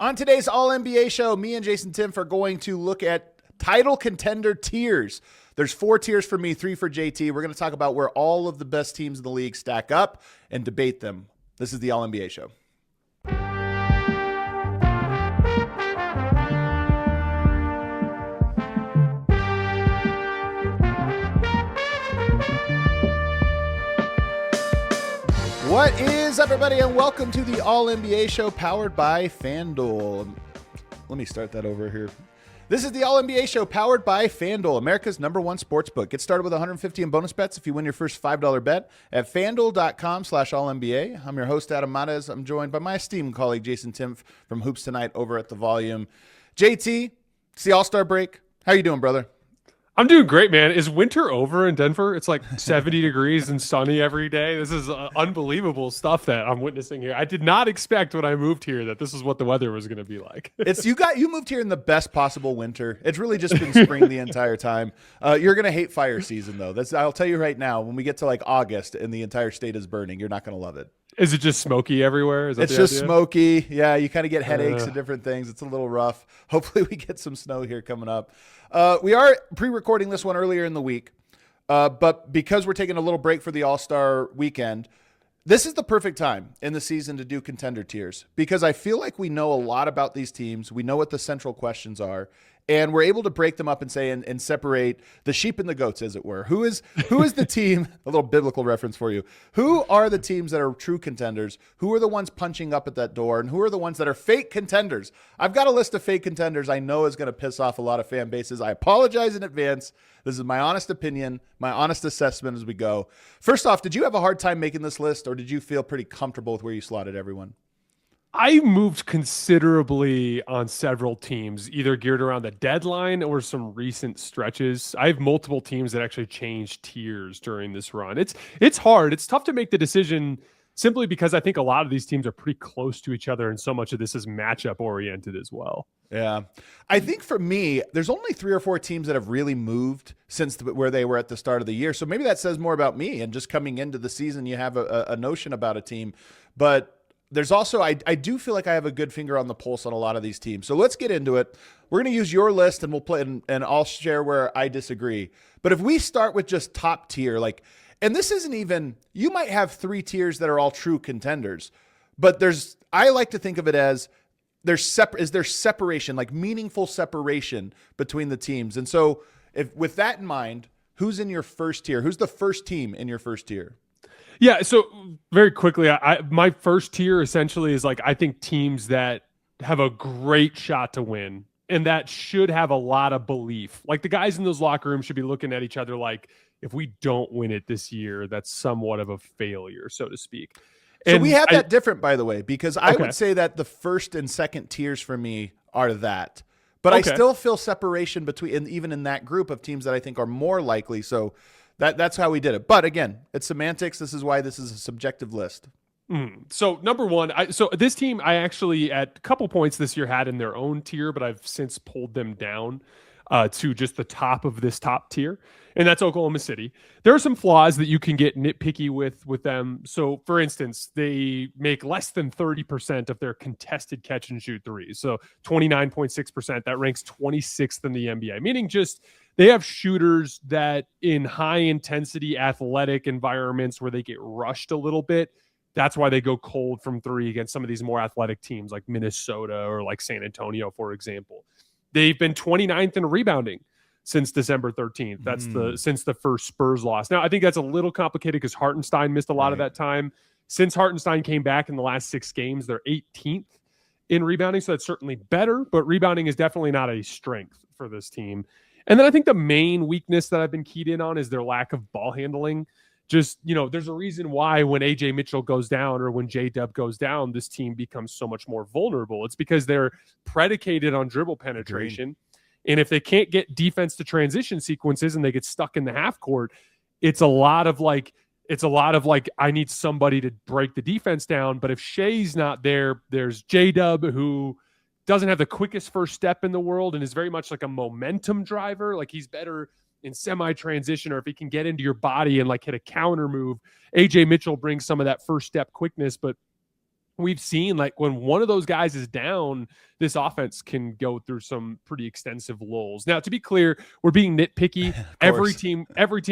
On today's All NBA show, me and Jason Timpf are going to look at title contender tiers. There's 4 tiers for me, 3 for JT. We're going to talk about where all of the best teams in the league stack up and debate them. This is the All NBA show. What is up, everybody, and welcome to the All NBA show powered by FanDuel. Let me start that over here. This is the All NBA show powered by FanDuel, America's #1 sportsbook. Get started with $150 in bonus bets if you win your first $5 bet at FanDuel.com/AllNBA. I'm your host, Adam Mares. I'm joined by my esteemed colleague, Jason Timpf from Hoops Tonight over at The Volume. JT, it's the All-Star break. How you doing, brother? I'm doing great, man. Is winter over in Denver? It's like 70 degrees and sunny every day. This is unbelievable stuff that I'm witnessing here. I did not expect when I moved here that this is what the weather was going to be like. You moved here in the best possible winter. It's really just been spring the entire time. You're going to hate fire season, though. I'll tell you right now, when we get to like August and the entire state is burning, you're not going to love it. Is it just smoky everywhere? It's just smoky. Yeah, you kind of get headaches and different things. It's a little rough. Hopefully we get some snow here coming up. We are pre-recording this one earlier in the week, but because we're taking a little break for the All-Star weekend, this is the perfect time in the season to do contender tiers because I feel like we know a lot about these teams. We know what the central questions are, and we're able to break them up and say and separate the sheep and the goats, as it were. Who is the team? A little biblical reference for you. Who are the teams that are true contenders? Who are the ones punching up at that door? And who are the ones that are fake contenders? I've got a list of fake contenders I know is going to piss off a lot of fan bases. I apologize in advance. This is my honest opinion, my honest assessment as we go. First off, did you have a hard time making this list, or did you feel pretty comfortable with where you slotted everyone? I moved considerably on several teams, either geared around the deadline or some recent stretches. I have multiple teams that actually changed tiers during this run. It's hard. It's tough to make the decision simply because I think a lot of these teams are pretty close to each other, and so much of this is matchup oriented as well. Yeah. I think for me, there's only 3 or 4 teams that have really moved since where they were at the start of the year. So maybe that says more about me, and just coming into the season, you have a notion about a team. But there's also, I do feel like I have a good finger on the pulse on a lot of these teams. So let's get into it. We're going to use your list and we'll play, and I'll share where I disagree. But if we start with just top tier, and this isn't even, you might have 3 tiers that are all true contenders, but I like to think of it as there's separation, like meaningful separation between the teams. And so with that in mind, who's in your first tier? Who's the first team in your first tier? Yeah, so very quickly, my first tier essentially is I think teams that have a great shot to win and that should have a lot of belief. Like the guys in those locker rooms should be looking at each other like, if we don't win it this year, that's somewhat of a failure, so to speak. So we have that different, by the way, because I would say that the first and second tiers for me are that. But I still feel separation between, even in that group of teams that I think are more likely. So that's how we did it. But again, it's semantics. This is why this is a subjective list. So number one, so this team I actually at a couple points this year had in their own tier, but I've since pulled them down to just the top of this top tier, and that's Oklahoma City. There are some flaws that you can get nitpicky with them. So for instance, they make less than 30% of their contested catch and shoot threes. So 29.6%, that ranks 26th in the NBA, meaning just they have shooters that in high intensity athletic environments where they get rushed a little bit. That's why they go cold from 3 against some of these more athletic teams like Minnesota or like San Antonio, for example. They've been 29th in rebounding since December 13th. That's since the first Spurs loss. Now, I think that's a little complicated because Hartenstein missed a lot of that time. Since Hartenstein came back in the last 6 games, they're 18th in rebounding. So that's certainly better, but rebounding is definitely not a strength for this team. And then I think the main weakness that I've been keyed in on is their lack of ball handling. Just, there's a reason why when AJ Mitchell goes down or when J-Dub goes down, this team becomes so much more vulnerable. It's because they're predicated on dribble penetration. And if they can't get defense to transition sequences and they get stuck in the half court, it's a lot of I need somebody to break the defense down. But if Shea's not there, there's J-Dub who doesn't have the quickest first step in the world and is very much like a momentum driver. Like he's better in semi-transition, or if he can get into your body and like hit a counter move. AJ Mitchell brings some of that first step quickness, but we've seen, like, when one of those guys is down, this offense can go through some pretty extensive lulls. Now, to be clear, we're being nitpicky. Every team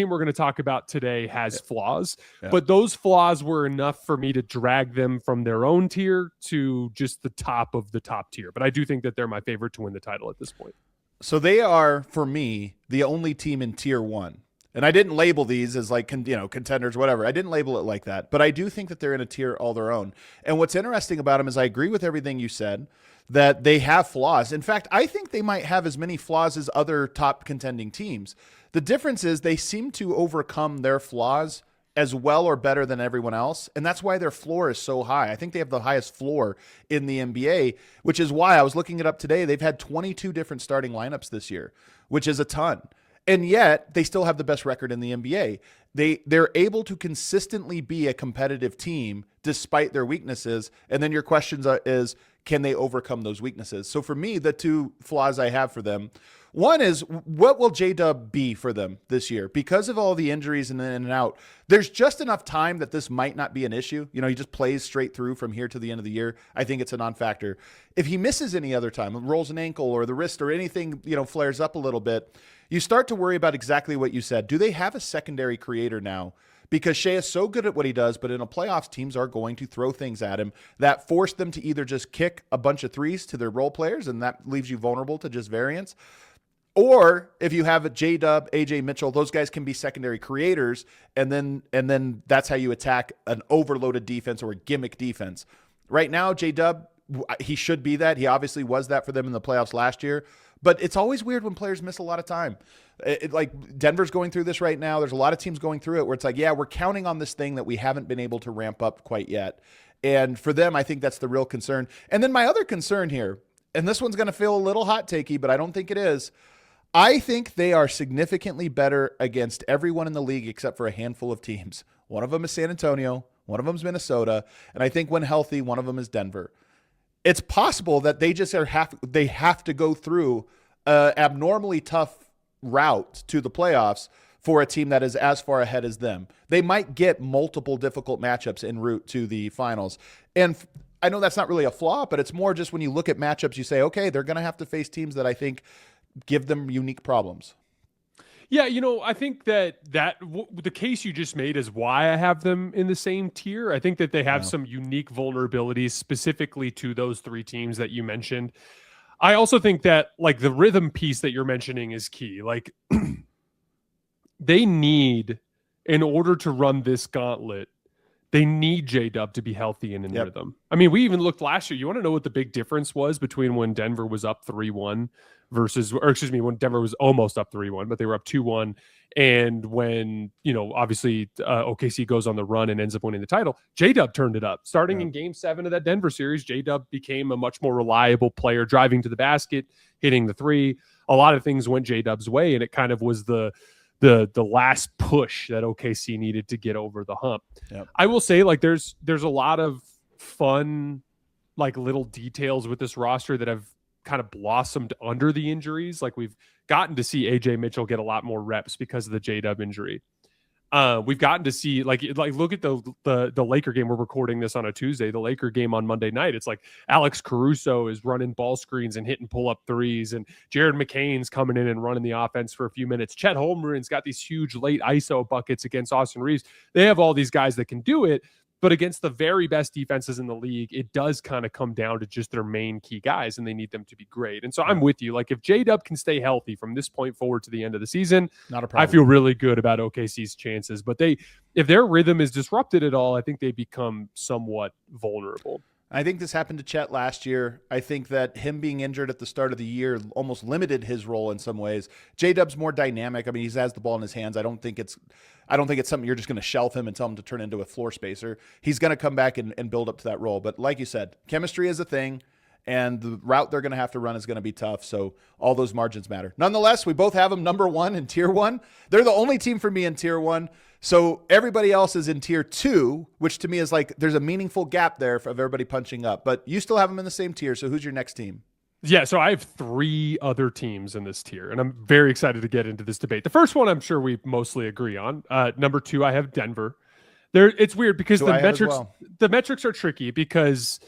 we're going to talk about today has flaws, but those flaws were enough for me to drag them from their own tier to just the top of the top tier. But I do think that they're my favorite to win the title at this point. So they are, for me, the only team in tier 1. And I didn't label these as like, contenders, whatever. I didn't label it like that. But I do think that they're in a tier all their own. And what's interesting about them is I agree with everything you said, that they have flaws. In fact, I think they might have as many flaws as other top contending teams. The difference is they seem to overcome their flaws as well or better than everyone else. And that's why their floor is so high. I think they have the highest floor in the NBA, which is why I was looking it up today. They've had 22 different starting lineups this year, which is a ton. And yet they still have the best record in the NBA. They're able to consistently be a competitive team despite their weaknesses. And then your question is, can they overcome those weaknesses? So for me, the two flaws I have for them, one is, what will J-Dub be for them this year? Because of all the injuries and in and out, there's just enough time that this might not be an issue. He just plays straight through from here to the end of the year. I think it's a non-factor. If he misses any other time, rolls an ankle or the wrist or anything, flares up a little bit, you start to worry about exactly what you said. Do they have a secondary creator now? Because Shea is so good at what he does, but in a playoffs, teams are going to throw things at him that force them to either just kick a bunch of threes to their role players, and that leaves you vulnerable to just variance. Or if you have a J-Dub, AJ Mitchell, those guys can be secondary creators, and then that's how you attack an overloaded defense or a gimmick defense. Right now, J-Dub, he should be that. He obviously was that for them in the playoffs last year. But it's always weird when players miss a lot of time. Like Denver's going through this right now. There's a lot of teams going through it where it's like, yeah, we're counting on this thing that we haven't been able to ramp up quite yet. And for them, I think that's the real concern. And then my other concern here, and this one's going to feel a little hot takey, but I don't think it is. I think they are significantly better against everyone in the league except for a handful of teams. One of them is San Antonio. One of them is Minnesota. And I think when healthy, one of them is Denver. It's possible that they just have to go through an abnormally tough route to the playoffs for a team that is as far ahead as them. They might get multiple difficult matchups en route to the finals. And I know that's not really a flaw, but it's more just when you look at matchups, you say, okay, they're going to have to face teams that I think give them unique problems. Yeah, I think that the case you just made is why I have them in the same tier. I think that they have some unique vulnerabilities specifically to those three teams that you mentioned. I also think that, like, the rhythm piece that you're mentioning is key. Like, they need, in order to run this gauntlet, they need J-Dub to be healthy and in rhythm. I mean, we even looked last year. You want to know what the big difference was between when Denver was up 3-1 when Denver was almost up 3-1, but they were up 2-1. And when, obviously OKC goes on the run and ends up winning the title, J-Dub turned it up. Starting in game 7 of that Denver series, J-Dub became a much more reliable player, driving to the basket, hitting the three. A lot of things went J-Dub's way, and it kind of was the last push that OKC needed to get over the hump. Yep. I will say, like, there's a lot of fun, like, little details with this roster that have kind of blossomed under the injuries. Like, we've gotten to see AJ Mitchell get a lot more reps because of the J-Dub injury. We've gotten to see, like look at the Laker game. We're recording this on a Tuesday. The Laker game on Monday night. It's like Alex Caruso is running ball screens and hitting pull-up threes, and Jared McCain's coming in and running the offense for a few minutes. Chet Holmgren's got these huge late ISO buckets against Austin Reeves. They have all these guys that can do it. But against the very best defenses in the league, it does kind of come down to just their main key guys, and they need them to be great. And so I'm with you. Like, if J-Dub can stay healthy from this point forward to the end of the season, not a problem. I feel really good about OKC's chances. But if their rhythm is disrupted at all, I think they become somewhat vulnerable. I think this happened to Chet last year. I think that him being injured at the start of the year almost limited his role in some ways. J-Dub's more dynamic. I mean, he has the ball in his hands. I don't think it's something you're just going to shelf him and tell him to turn into a floor spacer. He's going to come back and build up to that role. But like you said, chemistry is a thing, and the route they're going to have to run is going to be tough. So all those margins matter. Nonetheless, we both have them number 1 in tier 1. They're the only team for me in tier 1. So everybody else is in tier 2, which to me is like there's a meaningful gap there of everybody punching up. But you still have them in the same tier. So who's your next team? Yeah, so I have 3 other teams in this tier, and I'm very excited to get into this debate. The first one I'm sure we mostly agree on. Number 2, I have Denver. It's weird because the metrics are tricky because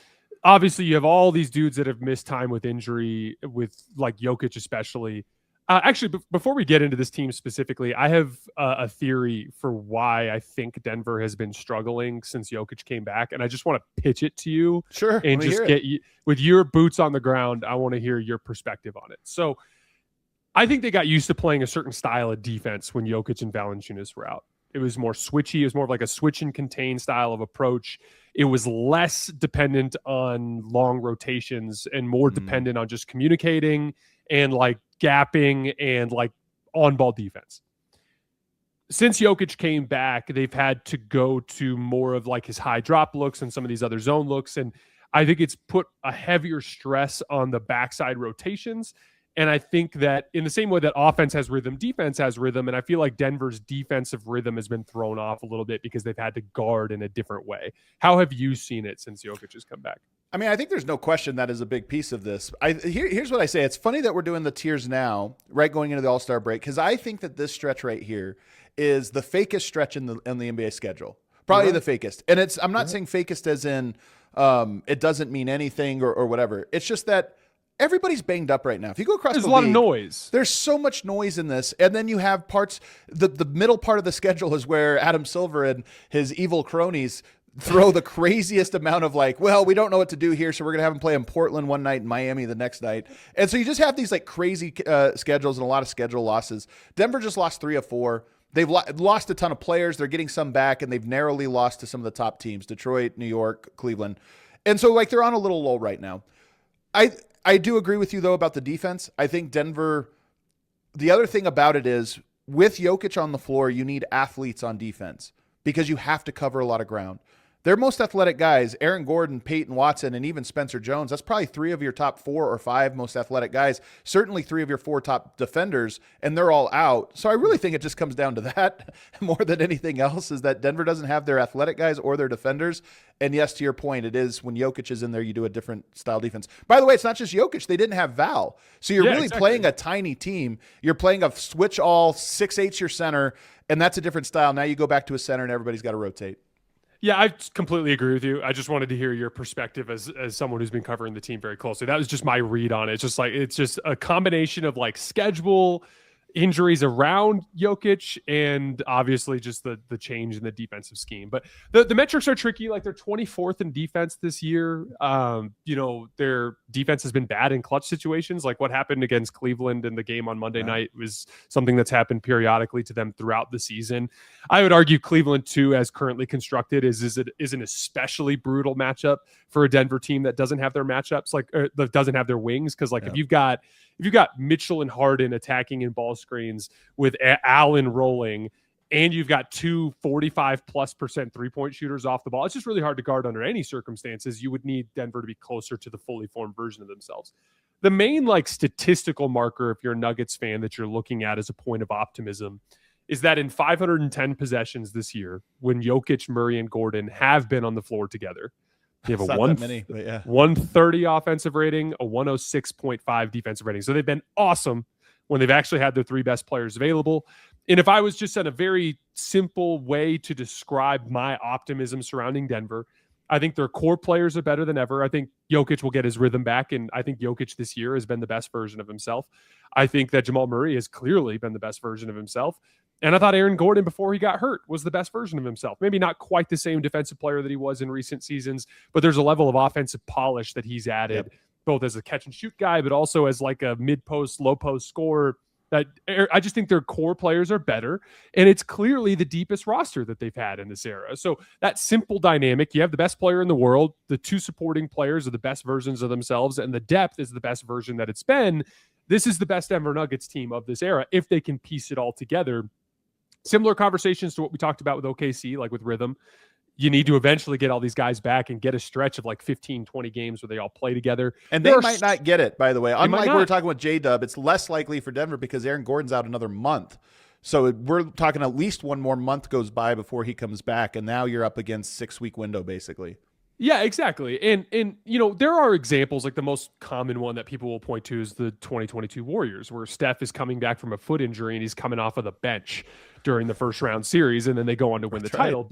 obviously you have all these dudes that have missed time with injury, with like Jokic especially. Actually, before we get into this team specifically, I have a theory for why I think Denver has been struggling since Jokic came back, and I just want to pitch it to you. Sure, and just get you with your boots on the ground. I want to hear your perspective on it. So, I think they got used to playing a certain style of defense when Jokic and Valanciunas were out. It was more switchy. It was more of like a switch and contain style of approach. It was less dependent on long rotations and more dependent on just communicating and like gapping and like on-ball defense. Since Jokic came back, they've had to go to more of like his high drop looks and some of these other zone looks. And I think it's put a heavier stress on the backside rotations. And I think that in the same way that offense has rhythm, defense has rhythm. And I feel like Denver's defensive rhythm has been thrown off a little bit because they've had to guard in a different way. How have you seen it since Jokic has come back? I mean, I think there's no question that is a big piece of this. Here's what I say. It's funny that we're doing the tiers now, right, going into the All-Star break, because I think that this stretch right here is the fakest stretch in the NBA schedule. Probably the fakest. And I'm not saying fakest as in it doesn't mean anything or whatever. It's just that everybody's banged up right now. If you go across there's the a lot league, of noise. There's so much noise in this. And then you have parts, the middle part of the schedule is where Adam Silver and his evil cronies throw the craziest amount of like, well, we don't know what to do here, so we're going to have them play in Portland one night and Miami the next night. And so you just have these like crazy schedules and a lot of schedule losses. Denver just lost 3 of 4. They've lost a ton of players. They're getting some back, and they've narrowly lost to some of the top teams, Detroit, New York, Cleveland. And so like they're on a little lull right now. I do agree with you, though, about the defense. I think Denver, the other thing about it is with Jokic on the floor, you need athletes on defense because you have to cover a lot of ground. Their most athletic guys, Aaron Gordon, Peyton Watson, and even Spencer Jones, that's probably 3 of your top 4 or 5 most athletic guys, certainly 3 of your 4 top defenders, and they're all out. So I really think it just comes down to that more than anything else, is that Denver doesn't have their athletic guys or their defenders. And yes, to your point, it is when Jokic is in there, you do a different style defense. By the way, it's not just Jokic. They didn't have Val. So you're really playing a tiny team. You're playing a switch all, 6'8's your center, and that's a different style. Now you go back to a center, and everybody's got to rotate. Yeah, I completely agree with you. I just wanted to hear your perspective as someone who's been covering the team very closely. That was just my read on it. It's just a combination of like schedule, injuries around Jokic, and obviously just the change in the defensive scheme. But the metrics are tricky. Like they're 24th in defense this year. Their defense has been bad in clutch situations. Like what happened against Cleveland in the game on Monday night was something that's happened periodically to them throughout the season. I would argue Cleveland too, as currently constructed, is an especially brutal matchup for a Denver team that doesn't have their matchups, that doesn't have their wings. Because if you've got Mitchell and Harden attacking in ball screens with Allen rolling, and you've got 2 45+% three-point shooters off the ball, it's just really hard to guard under any circumstances. You would need Denver to be closer to the fully formed version of themselves. The main statistical marker, if you're a Nuggets fan, that you're looking at as a point of optimism is that in 510 possessions this year, when Jokic, Murray, and Gordon have been on the floor together, they have a 130 offensive rating, a 106.5 defensive rating. So they've been awesome when they've actually had their 3 best players available. And if I was just at a very simple way to describe my optimism surrounding Denver, I think their core players are better than ever. I think Jokic will get his rhythm back, and I think Jokic this year has been the best version of himself. I think that Jamal Murray has clearly been the best version of himself. And I thought Aaron Gordon, before he got hurt, was the best version of himself. Maybe not quite the same defensive player that he was in recent seasons, but there's a level of offensive polish that he's added, both as a catch-and-shoot guy, but also as like a mid-post, low-post scorer. That I just think their core players are better, and it's clearly the deepest roster that they've had in this era. So that simple dynamic, you have the best player in the world, the 2 supporting players are the best versions of themselves, and the depth is the best version that it's been. This is the best Denver Nuggets team of this era if they can piece it all together. Similar conversations to what we talked about with OKC, like with rhythm. You need to eventually get all these guys back and get a stretch of 15, 20 games where they all play together. And they might not get it, by the way. Unlike we were talking with J-Dub, it's less likely for Denver because Aaron Gordon's out another month. So we're talking at least one more month goes by before he comes back, and now you're up against 6-week window, basically. Yeah, exactly. And there are examples, like the most common one that people will point to is the 2022 Warriors, where Steph is coming back from a foot injury and he's coming off of the bench during the first round series, and then they go on to win the title.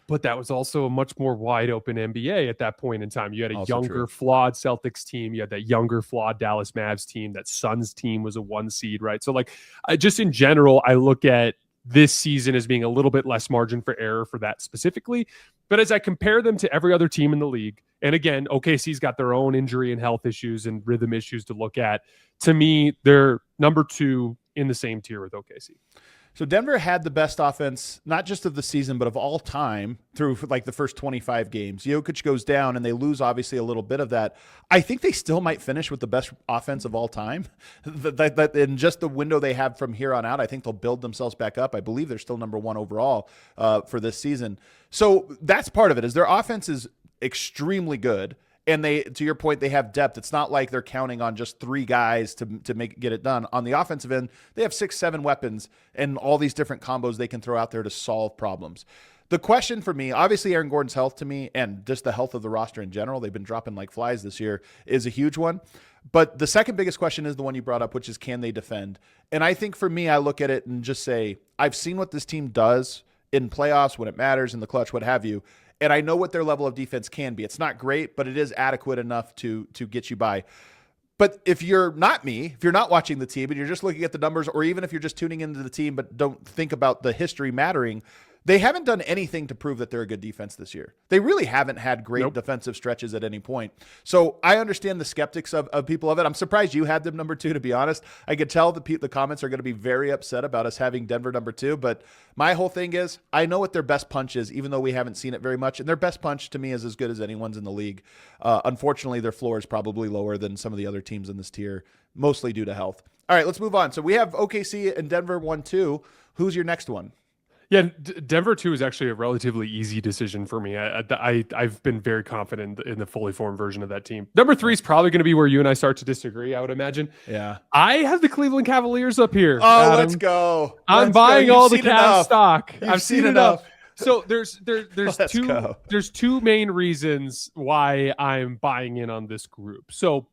But that was also a much more wide open NBA at that point in time. You had a Also younger, flawed Celtics team. You had that younger, flawed Dallas Mavs team. That Suns team was a 1 seed, right? So like, just in general, I look at this season as being a little bit less margin for error for that specifically. But as I compare them to every other team in the league, and again, OKC's got their own injury and health issues and rhythm issues to look at. To me, they're number 2 in the same tier with OKC. So Denver had the best offense, not just of the season, but of all time through like the first 25 games. Jokic goes down and they lose obviously a little bit of that. I think they still might finish with the best offense of all time. That in just the window they have from here on out, I think they'll build themselves back up. I believe they're still number 1 overall for this season. So that's part of it, is their offense is extremely good. And they, to your point, they have depth. It's not like they're counting on just 3 guys to get it done. On the offensive end, they have 6, 7 weapons and all these different combos they can throw out there to solve problems. The question for me, obviously Aaron Gordon's health to me, and just the health of the roster in general, they've been dropping like flies this year, is a huge one. But the second biggest question is the one you brought up, which is, can they defend? And I think for me, I look at it and just say, I've seen what this team does in playoffs when it matters, in the clutch, what have you. And I know what their level of defense can be. It's not great, but it is adequate enough to get you by. But if you're not me, if you're not watching the team and you're just looking at the numbers, or even if you're just tuning into the team but don't think about the history mattering, they haven't done anything to prove that they're a good defense this year. They really haven't had great defensive stretches at any point. So I understand the skeptics of people of it. I'm surprised you had them number 2, to be honest. I could tell the comments are going to be very upset about us having Denver number 2. But my whole thing is, I know what their best punch is, even though we haven't seen it very much. And their best punch to me is as good as anyone's in the league. Unfortunately, their floor is probably lower than some of the other teams in this tier, mostly due to health. All right, let's move on. So we have OKC and Denver 1-2. Who's your next one? Yeah, Denver 2 is actually a relatively easy decision for me. I've been very confident in the fully formed version of that team. Number 3 is probably going to be where you and I start to disagree, I would imagine. Yeah. I have the Cleveland Cavaliers up here. Oh, Adam. Let's go. I'm buying all the Cavs stock. I've seen enough. So there's two main reasons why I'm buying in on this group. So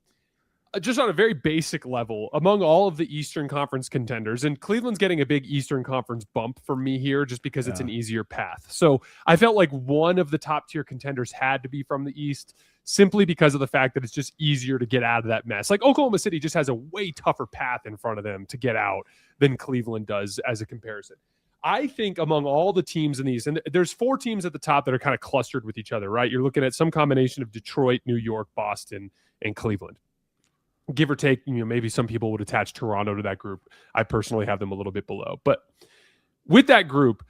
just on a very basic level, among all of the Eastern Conference contenders, and Cleveland's getting a big Eastern Conference bump for me here just because it's an easier path. So I felt like one of the top tier contenders had to be from the East, simply because of the fact that it's just easier to get out of that mess. Like Oklahoma City just has a way tougher path in front of them to get out than Cleveland does as a comparison. I think among all the teams in the East, and there's 4 teams at the top that are kind of clustered with each other, right? You're looking at some combination of Detroit, New York, Boston, and Cleveland. Give or take, maybe some people would attach Toronto to that group. I personally have them a little bit below. But with that group,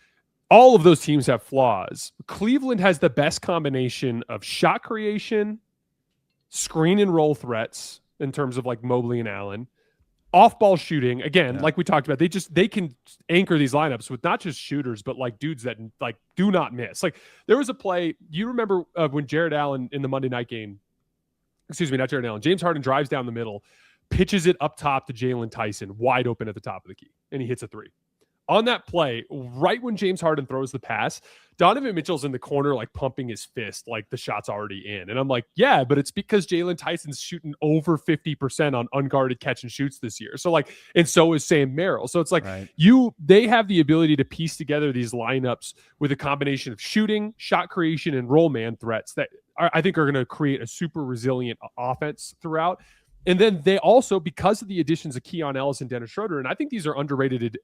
all of those teams have flaws. Cleveland has the best combination of shot creation, screen and roll threats in terms of like Mobley and Allen, off-ball shooting. Again, like we talked about, they can anchor these lineups with not just shooters, but like dudes that like do not miss. Like there was a play, you remember when Jared Allen in the Monday night game, not Jared Allen, James Harden drives down the middle, pitches it up top to Jalen Tyson, wide open at the top of the key, and he hits a 3. On that play, right when James Harden throws the pass, Donovan Mitchell's in the corner, like pumping his fist, like the shot's already in. And I'm like, yeah, but it's because Jalen Tyson's shooting over 50% on unguarded catch and shoots this year. So like, and so is Sam Merrill. So it's like they have the ability to piece together these lineups with a combination of shooting, shot creation, and roll man threats that I think are going to create a super resilient offense throughout. And then they also, because of the additions of Keon Ellis and Dennis Schroeder, and I think these are underrated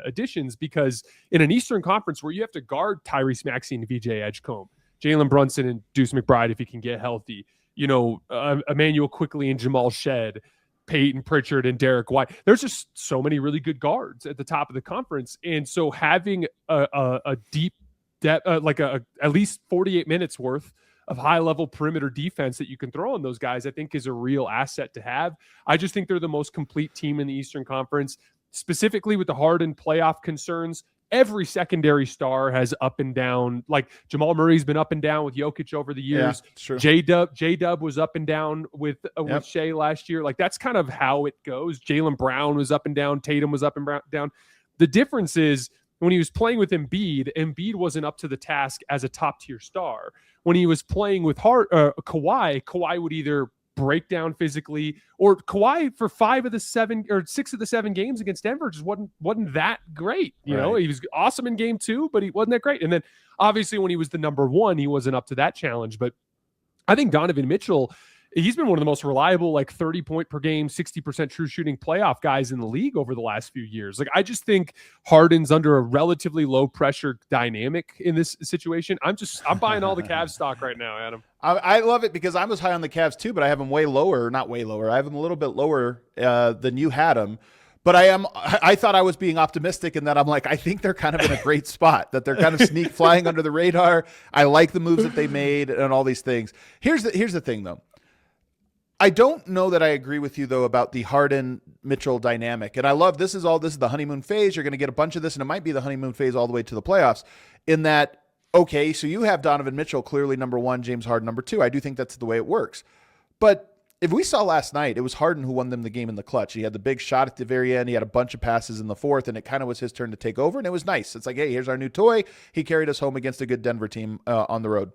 additions, because in an Eastern Conference where you have to guard Tyrese Maxey and VJ Edgecombe, Jalen Brunson and Deuce McBride if he can get healthy, Emmanuel Quickley and Jamal Shed, Peyton Pritchard and Derek White. There's just so many really good guards at the top of the conference. And so having a deep depth, at least 48 minutes worth of high-level perimeter defense that you can throw on those guys, I think is a real asset to have. I just think they're the most complete team in the Eastern Conference, specifically with the Harden playoff concerns. Every secondary star has up and down. Like Jamal Murray's been up and down with Jokic over the years. Yeah, J-Dub was up and down with Shea last year. Like that's kind of how it goes. Jaylen Brown was up and down. Tatum was up and down. The difference is when he was playing with Embiid wasn't up to the task as a top-tier star. when he was playing with Kawhi would either break down physically, or Kawhi for 5 of the 7 or 6 of the 7 games against Denver just wasn't that great. You know, he was awesome in game 2, but he wasn't that great. And then obviously when he was the number 1, he wasn't up to that challenge. But I think Donovan Mitchell, he's been one of the most reliable, like 30 point per game, 60% true shooting playoff guys in the league over the last few years. Like, I just think Harden's under a relatively low pressure dynamic in this situation. I'm buying all the Cavs stock right now, Adam. I love it because I was high on the Cavs too, but I have them way lower, not way lower. I have them a little bit lower than you had them. But I thought I was being optimistic in that I'm like, I think they're kind of in a great spot, that they're kind of flying under the radar. I like the moves that they made and all these things. Here's the thing though. I don't know that I agree with you though about the Harden-Mitchell dynamic. And I love this is the honeymoon phase. You're going to get a bunch of this, and it might be the honeymoon phase all the way to the playoffs. In that, okay, so you have Donovan Mitchell clearly number 1, James Harden number 2. I do think that's the way it works. But if we saw last night, it was Harden who won them the game in the clutch. He had the big shot at the very end. He had a bunch of passes in the 4th, and it kind of was his turn to take over, and it was nice. It's like, hey, here's our new toy. He carried us home against a good Denver team on the road.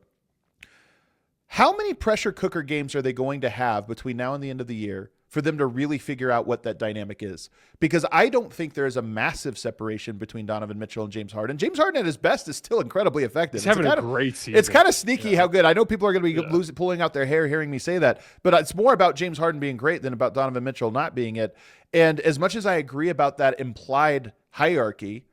How many pressure cooker games are they going to have between now and the end of the year for them to really figure out what that dynamic is? Because I don't think there is a massive separation between Donovan Mitchell and James Harden. James Harden at his best is still incredibly effective. He's having a great season. It's kind of sneaky how good. I know people are going to be pulling out their hair hearing me say that, but it's more about James Harden being great than about Donovan Mitchell not being it. And as much as I agree about that implied hierarchy,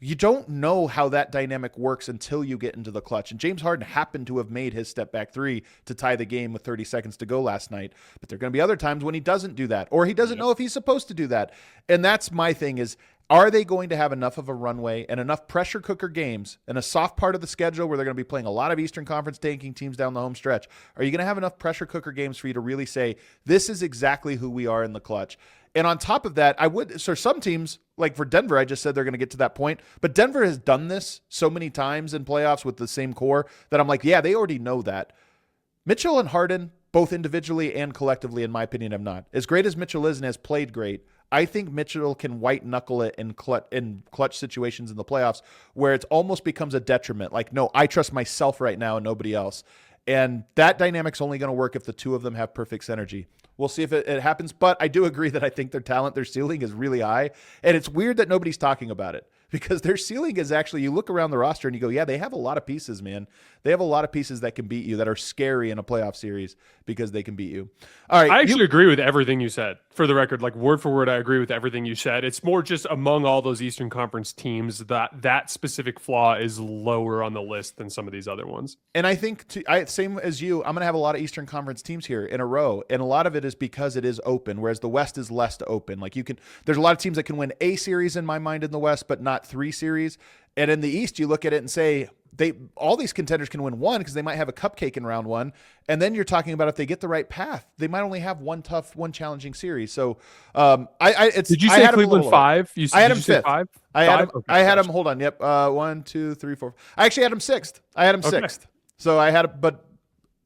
you don't know how that dynamic works until you get into the clutch. And James Harden happened to have made his step back 3 to tie the game with 30 seconds to go last night. But there are going to be other times when he doesn't do that, or he doesn't know if he's supposed to do that. And that's my thing is, are they going to have enough of a runway and enough pressure cooker games and a soft part of the schedule where they're going to be playing a lot of Eastern Conference tanking teams down the home stretch? Are you going to have enough pressure cooker games for you to really say, this is exactly who we are in the clutch? And on top of that, some teams, like for Denver, I just said they're going to get to that point. But Denver has done this so many times in playoffs with the same core that I'm like, yeah, they already know that. Mitchell and Harden, both individually and collectively, in my opinion, have not. As great as Mitchell is and has played great, I think Mitchell can white knuckle it in clutch situations in the playoffs where it almost becomes a detriment. Like, no, I trust myself right now and nobody else. And that dynamic's only going to work if the two of them have perfect synergy. We'll see if it happens, but I do agree that I think their talent, their ceiling is really high. And it's weird that nobody's talking about it because their ceiling is actually, you look around the roster and you go, yeah, they have a lot of pieces, man. They have a lot of pieces that can beat you, that are scary in a playoff series because they can beat you. All right. I actually agree with everything you said. For the record, like word for word, I agree with everything you said. It's more just among all those Eastern Conference teams that specific flaw is lower on the list than some of these other ones. And I think, same as you, I'm going to have a lot of Eastern Conference teams here in a row. And a lot of it is because it is open, whereas the West is less open. Like there's a lot of teams that can win a series in my mind in the West, but not 3 series. And in the East, you look at it and say, all these contenders can win 1 because they might have a cupcake in round 1. And then you're talking about if they get the right path, they might only have one challenging series. So did you say Cleveland 5? I had them 5th. 5? I had them, hold on. Yep. 1, 2, 3, 4. I actually had them 6th. I had them 6th. So but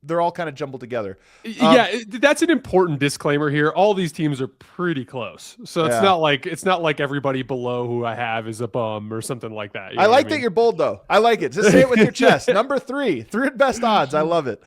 they're all kind of jumbled together. That's an important disclaimer here. All these teams are pretty close, so it's not like everybody below who I have is a bum or something like that. I like that you're bold though. I like it. Just say it with your chest. Number 3, 3 at best odds. I love it.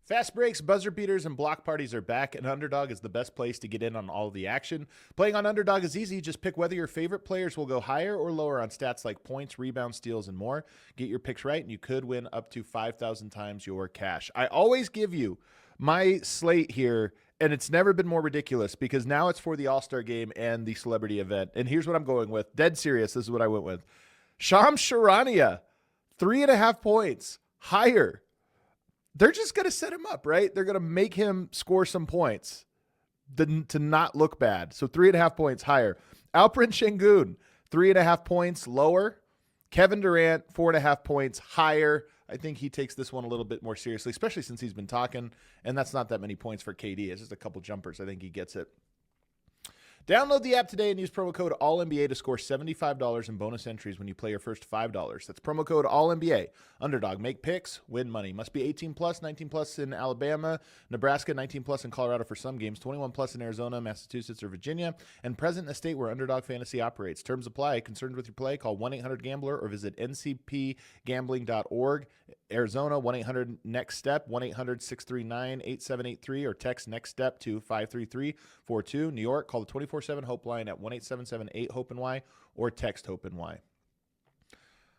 Fast breaks, buzzer beaters, and block parties are back, and Underdog is the best place to get in on all of the action. Playing on Underdog is easy. Just pick whether your favorite players will go higher or lower on stats like points, rebounds, steals, and more. Get your picks right, and you could win up to 5,000 times your cash. I always give you my slate here, and it's never been more ridiculous because now it's for the All-Star game and the celebrity event. And here's what I'm going with. Dead serious, this is what I went with. Shams Charania, 3.5 points, higher. They're just going to set him up, right? They're going to make him score some points to not look bad. So 3.5 points higher. Alperen Şengün, 3.5 points lower. Kevin Durant, 4.5 points higher. I think he takes this one a little bit more seriously, especially since he's been talking, and that's not that many points for KD. It's just a couple jumpers. I think he gets it. Download the app today and use promo code ALLNBA to score $75 in bonus entries when you play your first $5. That's promo code ALLNBA. Underdog, make picks, win money. Must be 18 plus, 19 plus in Alabama, Nebraska, 19 plus in Colorado for some games, 21 plus in Arizona, Massachusetts, or Virginia, and present in a state where Underdog Fantasy operates. Terms apply. Concerned with your play? Call 1-800-GAMBLER or visit ncpgambling.org. Arizona, 1-800-NEXT-STEP, 1-800-639-8783, or text NEXT STEP to 53342. New York, call the 24/7 Hope line at 1-877-8-HOPE-NY or text HOPE-NY.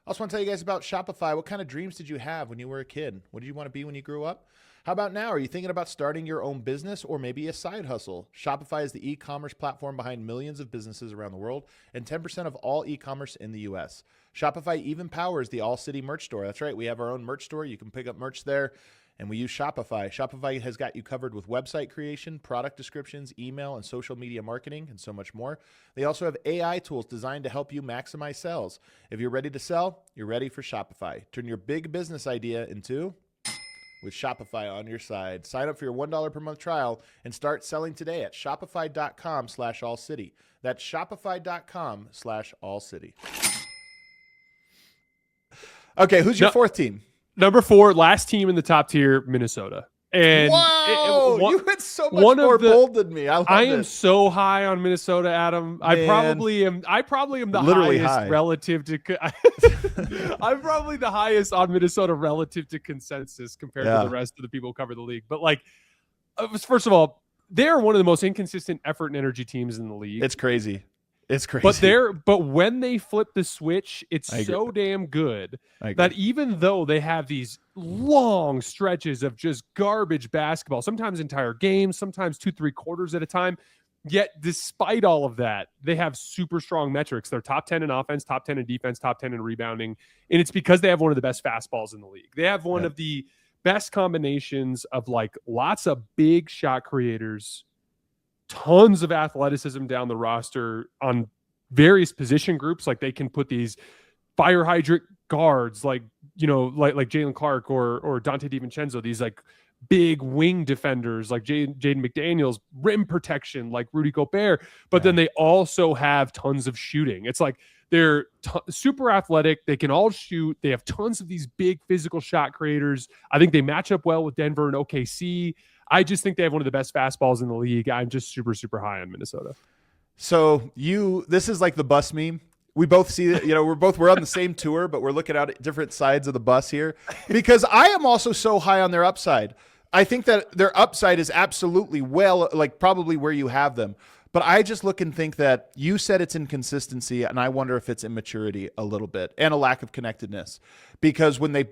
I also want to tell you guys about Shopify. What kind of dreams did you have when you were a kid? What did you want to be when you grew up? How about now? Are you thinking about starting your own business or maybe a side hustle? Shopify is the e-commerce platform behind millions of businesses around the world and 10% of all e-commerce in the U.S. Shopify even powers the ALLCITY merch store. That's right. We have our own merch store. You can pick up merch there, and we use Shopify. Shopify has got you covered with website creation, product descriptions, email, and social media marketing, and so much more. They also have AI tools designed to help you maximize sales. If you're ready to sell, you're ready for Shopify. Turn your big business idea into with Shopify on your side. Sign up for your $1 per month trial and start selling today at shopify.com/allcity. That's shopify.com/allcity. Okay, who's your fourth team? Number 4, last team in the top tier, Minnesota. And whoa, you went so much more bold than me. I am so high on Minnesota, Adam. I probably am the highest relative to. I'm probably the highest on Minnesota relative to consensus compared to the rest of the people who cover the league. But first of all, they're one of the most inconsistent effort and energy teams in the league. It's crazy. It's crazy. But when they flip the switch, it's so damn good that even though they have these long stretches of just garbage basketball, sometimes entire games, sometimes 2-3 quarters at a time, yet despite all of that, they have super strong metrics. They're top 10 in offense, top 10 in defense, top 10 in rebounding. And it's because they have one of the best fastballs in the league. They have one of the best combinations of lots of big shot creators, tons of athleticism down the roster on various position groups. Like they can put these fire hydrant guards like Jalen Clark or Dante DiVincenzo, these big wing defenders like Jaden McDaniels, rim protection like Rudy Gobert. But then they also have tons of shooting. It's like they're super athletic. They can all shoot. They have tons of these big physical shot creators. I think they match up well with Denver and OKC. I just think they have one of the best fastballs in the league. I'm just super, super high on Minnesota. So this is like the bus meme. We both see it, we're on the same tour, but we're looking out at different sides of the bus here because I am also so high on their upside. I think that their upside is absolutely probably where you have them. But I just look and think that you said it's inconsistency, and I wonder if it's immaturity a little bit and a lack of connectedness. Because when they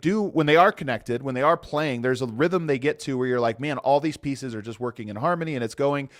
are connected, when they are playing, there's a rhythm they get to where you're like, man, all these pieces are just working in harmony and it's going.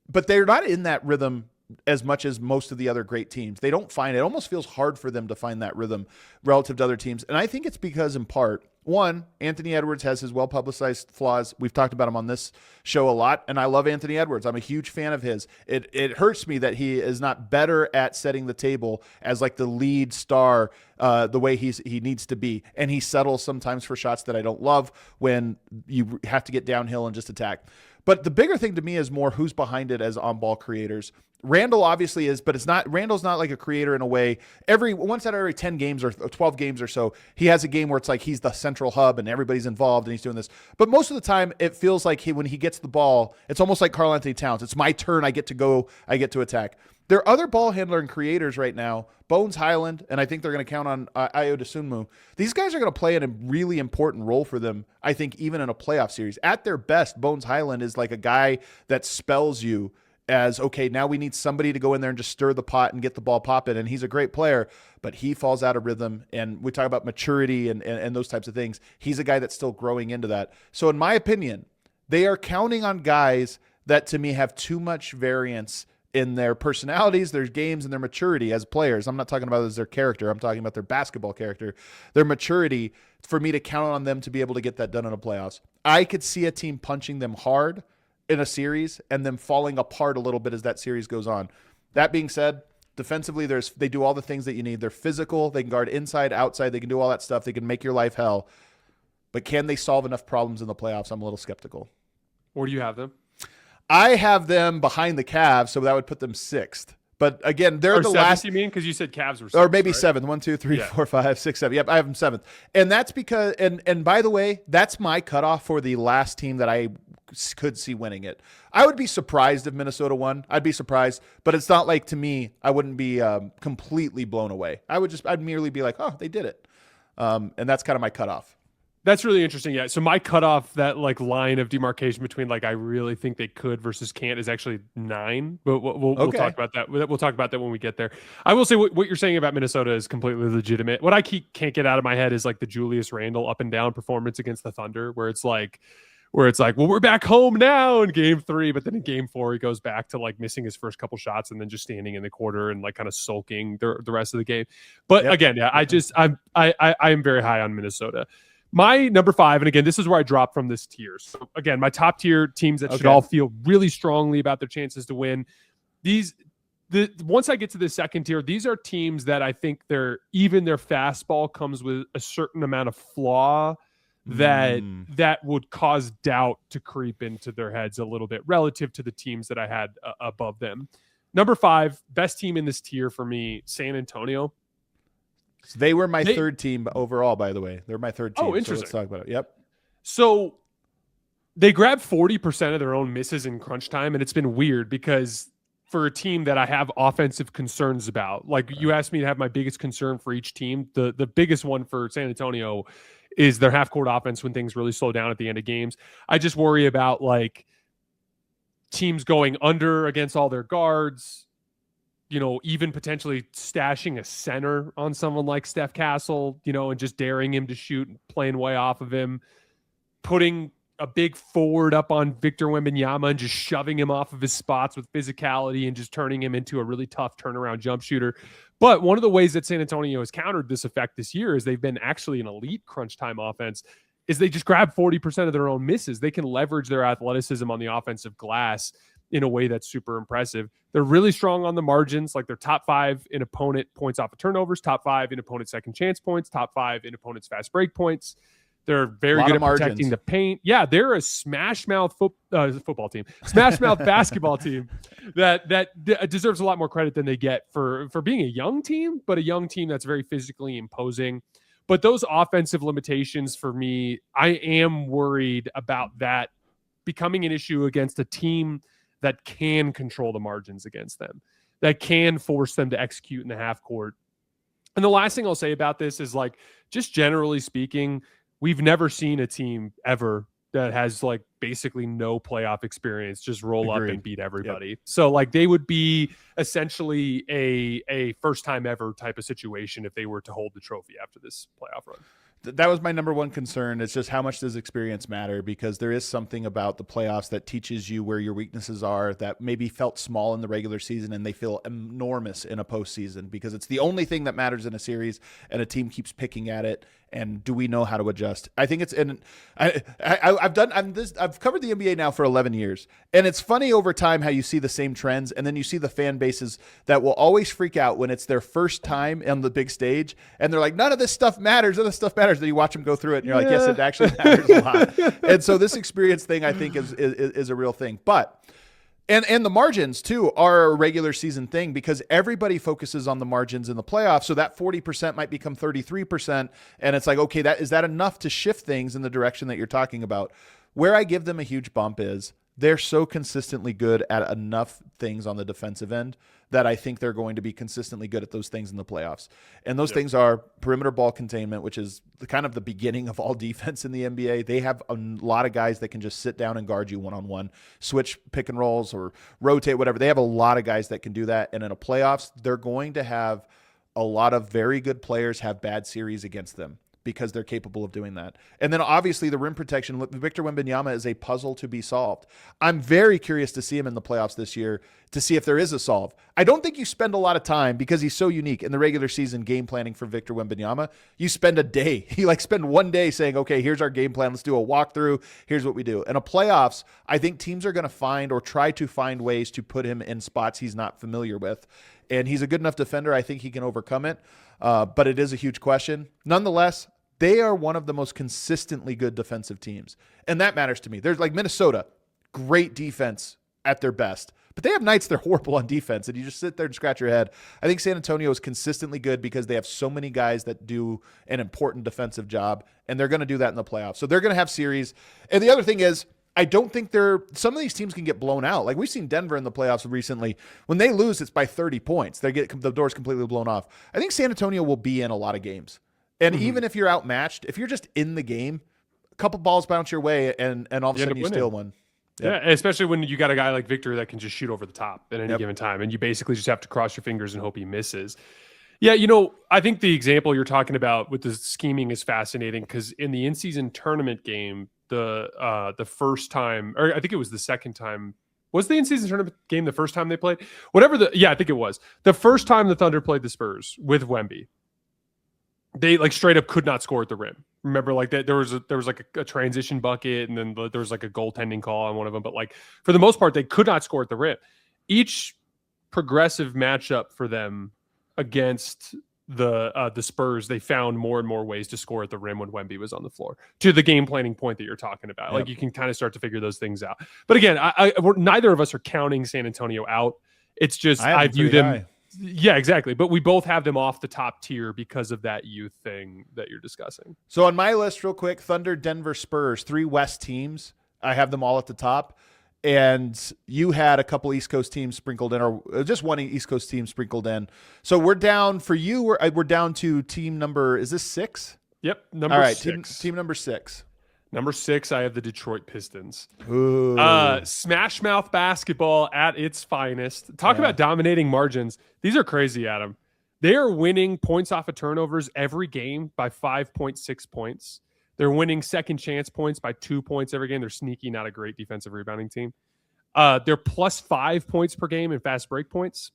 But they're not in that rhythm as much as most of the other great teams. They don't find it. It almost feels hard for them to find that rhythm relative to other teams. And I think it's because, in part, one, Anthony Edwards has his well-publicized flaws. We've talked about him on this show a lot, and I love Anthony Edwards. I'm a huge fan of his. It hurts me that he is not better at setting the table as the lead star the way he needs to be. And he settles sometimes for shots that I don't love when you have to get downhill and just attack. But the bigger thing to me is more who's behind it as on-ball creators. Randall obviously is, but Randall's not like a creator in a way. Once out of every 10 games or 12 games or so, he has a game where it's like he's the central hub and everybody's involved and he's doing this. But most of the time, it feels like when he gets the ball, it's almost like Karl Anthony Towns. It's my turn. I get to go. I get to attack. There are other ball handler and creators right now, Bones Highland, and I think they're going to count on Ayo Dosunmu. These guys are going to play in a really important role for them, I think, even in a playoff series. At their best, Bones Highland is like a guy that spells you as, okay, now we need somebody to go in there and just stir the pot and get the ball popping, and he's a great player, but he falls out of rhythm, and we talk about maturity and those types of things. He's a guy that's still growing into that. So in my opinion, they are counting on guys that, to me, have too much variance in their personalities, their games, and their maturity as players. I'm not talking about as their character. I'm talking about their basketball character, their maturity, for me to count on them to be able to get that done in the playoffs. I could see a team punching them hard in a series and them falling apart a little bit as that series goes on. That being said, defensively, they do all the things that you need. They're physical. They can guard inside, outside. They can do all that stuff. They can make your life hell. But can they solve enough problems in the playoffs? I'm a little skeptical. Where do you have them? I have them behind the Cavs, so that would put them 6th. But again, they're the last. You mean because you said Cavs were 6th, or maybe right? 7th. 1, 2, 3, 4, 5, 6, 7. Yep, I have them 7th, and that's because. And by the way, that's my cutoff for the last team that I could see winning it. I would be surprised if Minnesota won. I'd be surprised, but it's not like, to me, I wouldn't be completely blown away. I'd merely be like, oh, they did it, and that's kind of my cutoff. That's really interesting. Yeah. So my cutoff, that like line of demarcation between like I really think they could versus can't, is actually 9. But we'll talk about that. We'll talk about that when we get there. I will say what you're saying about Minnesota is completely legitimate. What I can't get out of my head is like the Julius Randle up and down performance against the Thunder, where it's like, well, we're back home now in game 3, but then in game 4 he goes back to like missing his first couple shots and then just standing in the quarter and like kind of sulking the rest of the game. But again, yeah, I am very high on Minnesota. My number 5, and again, this is where I drop from this tier. So again, my top tier teams that should all feel really strongly about their chances to win. Once I get to the second tier, these are teams that I think their fastball comes with a certain amount of flaw that would cause doubt to creep into their heads a little bit relative to the teams that I had above them. Number 5, best team in this tier for me, San Antonio. So they were my third team overall, by the way. They're my third team. Oh, interesting. So let's talk about it. Yep. So they grabbed 40% of their own misses in crunch time, and it's been weird because for a team that I have offensive concerns about, like you asked me to have my biggest concern for each team, the biggest one for San Antonio is their half-court offense when things really slow down at the end of games. I just worry about like teams going under against all their guards, even potentially stashing a center on someone like Steph Castle, and just daring him to shoot and playing way off of him, putting a big forward up on Victor Wembanyama and just shoving him off of his spots with physicality and just turning him into a really tough turnaround jump shooter. But one of the ways that San Antonio has countered this effect this year is they've been actually an elite crunch time offense, is they just grab 40% of their own misses. They can leverage their athleticism on the offensive glass in a way that's super impressive. They're really strong on the margins. Like they're top 5 in opponent points off of turnovers, top 5 in opponent second chance points, top 5 in opponent's fast break points. They're very good at protecting the paint. Yeah, they're a smash mouth football team, smash mouth basketball team that deserves a lot more credit than they get for being a young team, but a young team that's very physically imposing. But those offensive limitations for me, I am worried about that becoming an issue against a team that can control the margins against them, that can force them to execute in the half court. And the last thing I'll say about this is like, just generally speaking, we've never seen a team ever that has like basically no playoff experience just roll up and beat everybody. Yep. So like they would be essentially a first time ever type of situation if they were to hold the trophy after this playoff run. That was my number one concern. It's just how much does experience matter? Because there is something about the playoffs that teaches you where your weaknesses are that maybe felt small in the regular season and they feel enormous in a postseason, because it's the only thing that matters in a series and a team keeps picking at it. And do we know how to adjust? I think it's I've covered the NBA now for 11 years, and it's funny over time how you see the same trends, and then you see the fan bases that will always freak out when it's their first time on the big stage, and they're like, none of this stuff matters. None of this stuff matters. Then you watch them go through it, and you're like, yes, it actually matters a lot. And so this experience thing, I think, is a real thing. But And the margins, too, are a regular season thing because everybody focuses on the margins in the playoffs. So that 40% might become 33%. And it's like, okay, is that enough to shift things in the direction that you're talking about? Where I give them a huge bump is they're so consistently good at enough things on the defensive end that I think they're going to be consistently good at those things in the playoffs. And those things are perimeter ball containment, which is kind of the beginning of all defense in the NBA. They have a lot of guys that can just sit down and guard you one-on-one, switch pick and rolls or rotate, whatever. They have a lot of guys that can do that. And in a playoffs, they're going to have a lot of very good players have bad series against them, because they're capable of doing that. And then obviously the rim protection, Victor Wembanyama is a puzzle to be solved. I'm very curious to see him in the playoffs this year to see if there is a solve. I don't think you spend a lot of time, because he's so unique in the regular season game planning for Victor Wembanyama. You spend a day, spend one day saying, okay, here's our game plan. Let's do a walkthrough. Here's what we do. In a playoffs, I think teams are going to find or try to find ways to put him in spots he's not familiar with. And he's a good enough defender. I think he can overcome it. But it is a huge question. Nonetheless, they are one of the most consistently good defensive teams. And that matters to me. There's like Minnesota, great defense at their best. But they have nights they're horrible on defense, and you just sit there and scratch your head. I think San Antonio is consistently good because they have so many guys that do an important defensive job, and they're going to do that in the playoffs. So they're going to have series. And the other thing is, I don't think some of these teams can get blown out. Like we've seen Denver in the playoffs recently. When they lose, it's by 30 points. They get the doors completely blown off. I think San Antonio will be in a lot of games. And even if you're outmatched, if you're just in the game, couple balls bounce your way, and all of a sudden you steal one. Yep. Yeah, especially when you got a guy like Victor that can just shoot over the top at any given time, and you basically just have to cross your fingers and hope he misses. Yeah, I think the example you're talking about with the scheming is fascinating because in the in-season tournament game, the first time, or I think it was the second time, was the in-season tournament game the first time they played? I think it was. The first time the Thunder played the Spurs with Wemby, they like straight up could not score at the rim. Remember, like that there was like a transition bucket, and then there was like a goaltending call on one of them. But like for the most part, they could not score at the rim. Each progressive matchup for them against the Spurs, they found more and more ways to score at the rim when Wemby was on the floor. To the game planning point that you're talking about, like you can kind of start to figure those things out. But again, neither of us are counting San Antonio out. It's just I view them. High. Yeah, exactly. But we both have them off the top tier because of that youth thing that you're discussing. So on my list, real quick, Thunder, Denver, Spurs, 3 West teams. I have them all at the top. And you had a couple East Coast teams sprinkled in, or just one East Coast team sprinkled in. So we're down for you. We're down to team number, is this 6? Yep. Number 6. Team number 6. Number 6, I have the Detroit Pistons. Ooh. Smash mouth basketball at its finest. Talk about dominating margins. These are crazy, Adam. They are winning points off of turnovers every game by 5.6 points. They're winning second chance points by 2 points every game. They're sneaky, not a great defensive rebounding team. They're plus 5 points per game in fast break points.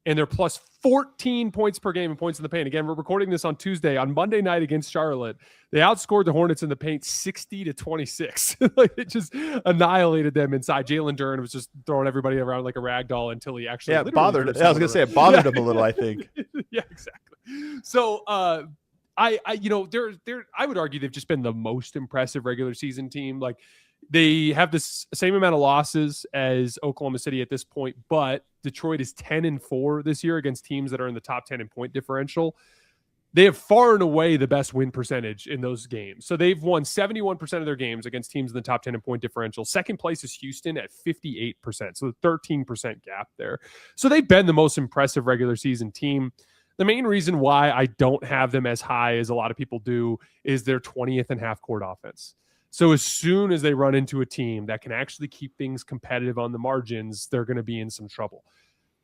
And they're plus 14 points per game in points in the paint. Again, we're recording this on Tuesday. On Monday night against Charlotte, they outscored the Hornets in the paint 60-26. Like it just annihilated them inside. Jalen Duren was just throwing everybody around like a rag doll until he actually it bothered. I was going to say it bothered him a little. I think. Yeah, exactly. So I would argue they've just been the most impressive regular season team. Like they have the same amount of losses as Oklahoma City at this point, but Detroit is 10-4 this year against teams that are in the top 10 in point differential. They have far and away the best win percentage in those games. So they've won 71% of their games against teams in the top 10 in point differential. Second place is Houston at 58%. So 13% gap there. So they've been the most impressive regular season team. The main reason why I don't have them as high as a lot of people do is their 20th in half court offense. So as soon as they run into a team that can actually keep things competitive on the margins, they're going to be in some trouble.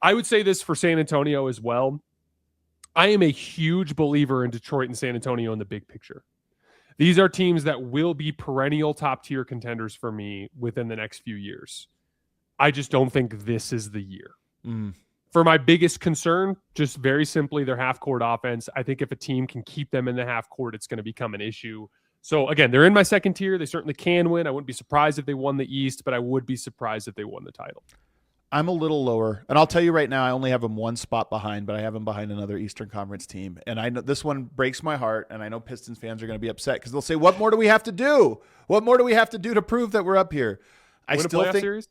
I would say this for San Antonio as well. I am a huge believer in Detroit and San Antonio in the big picture. These are teams that will be perennial top tier contenders for me within the next few years. I just don't think this is the year. For my biggest concern, just very simply their half court offense. I think if a team can keep them in the half court, it's going to become an issue. So again, they're in my second tier. They certainly can win. I wouldn't be surprised if they won the East, but I would be surprised if they won the title. I'm a little lower, and I'll tell you right now, I only have them one spot behind, but I have them behind another Eastern Conference team. And I know this one breaks my heart, and I know Pistons fans are going to be upset because they'll say, "What more do we have to do? What more do we have to do to prove that we're up here?" I Win still a playoff think, series?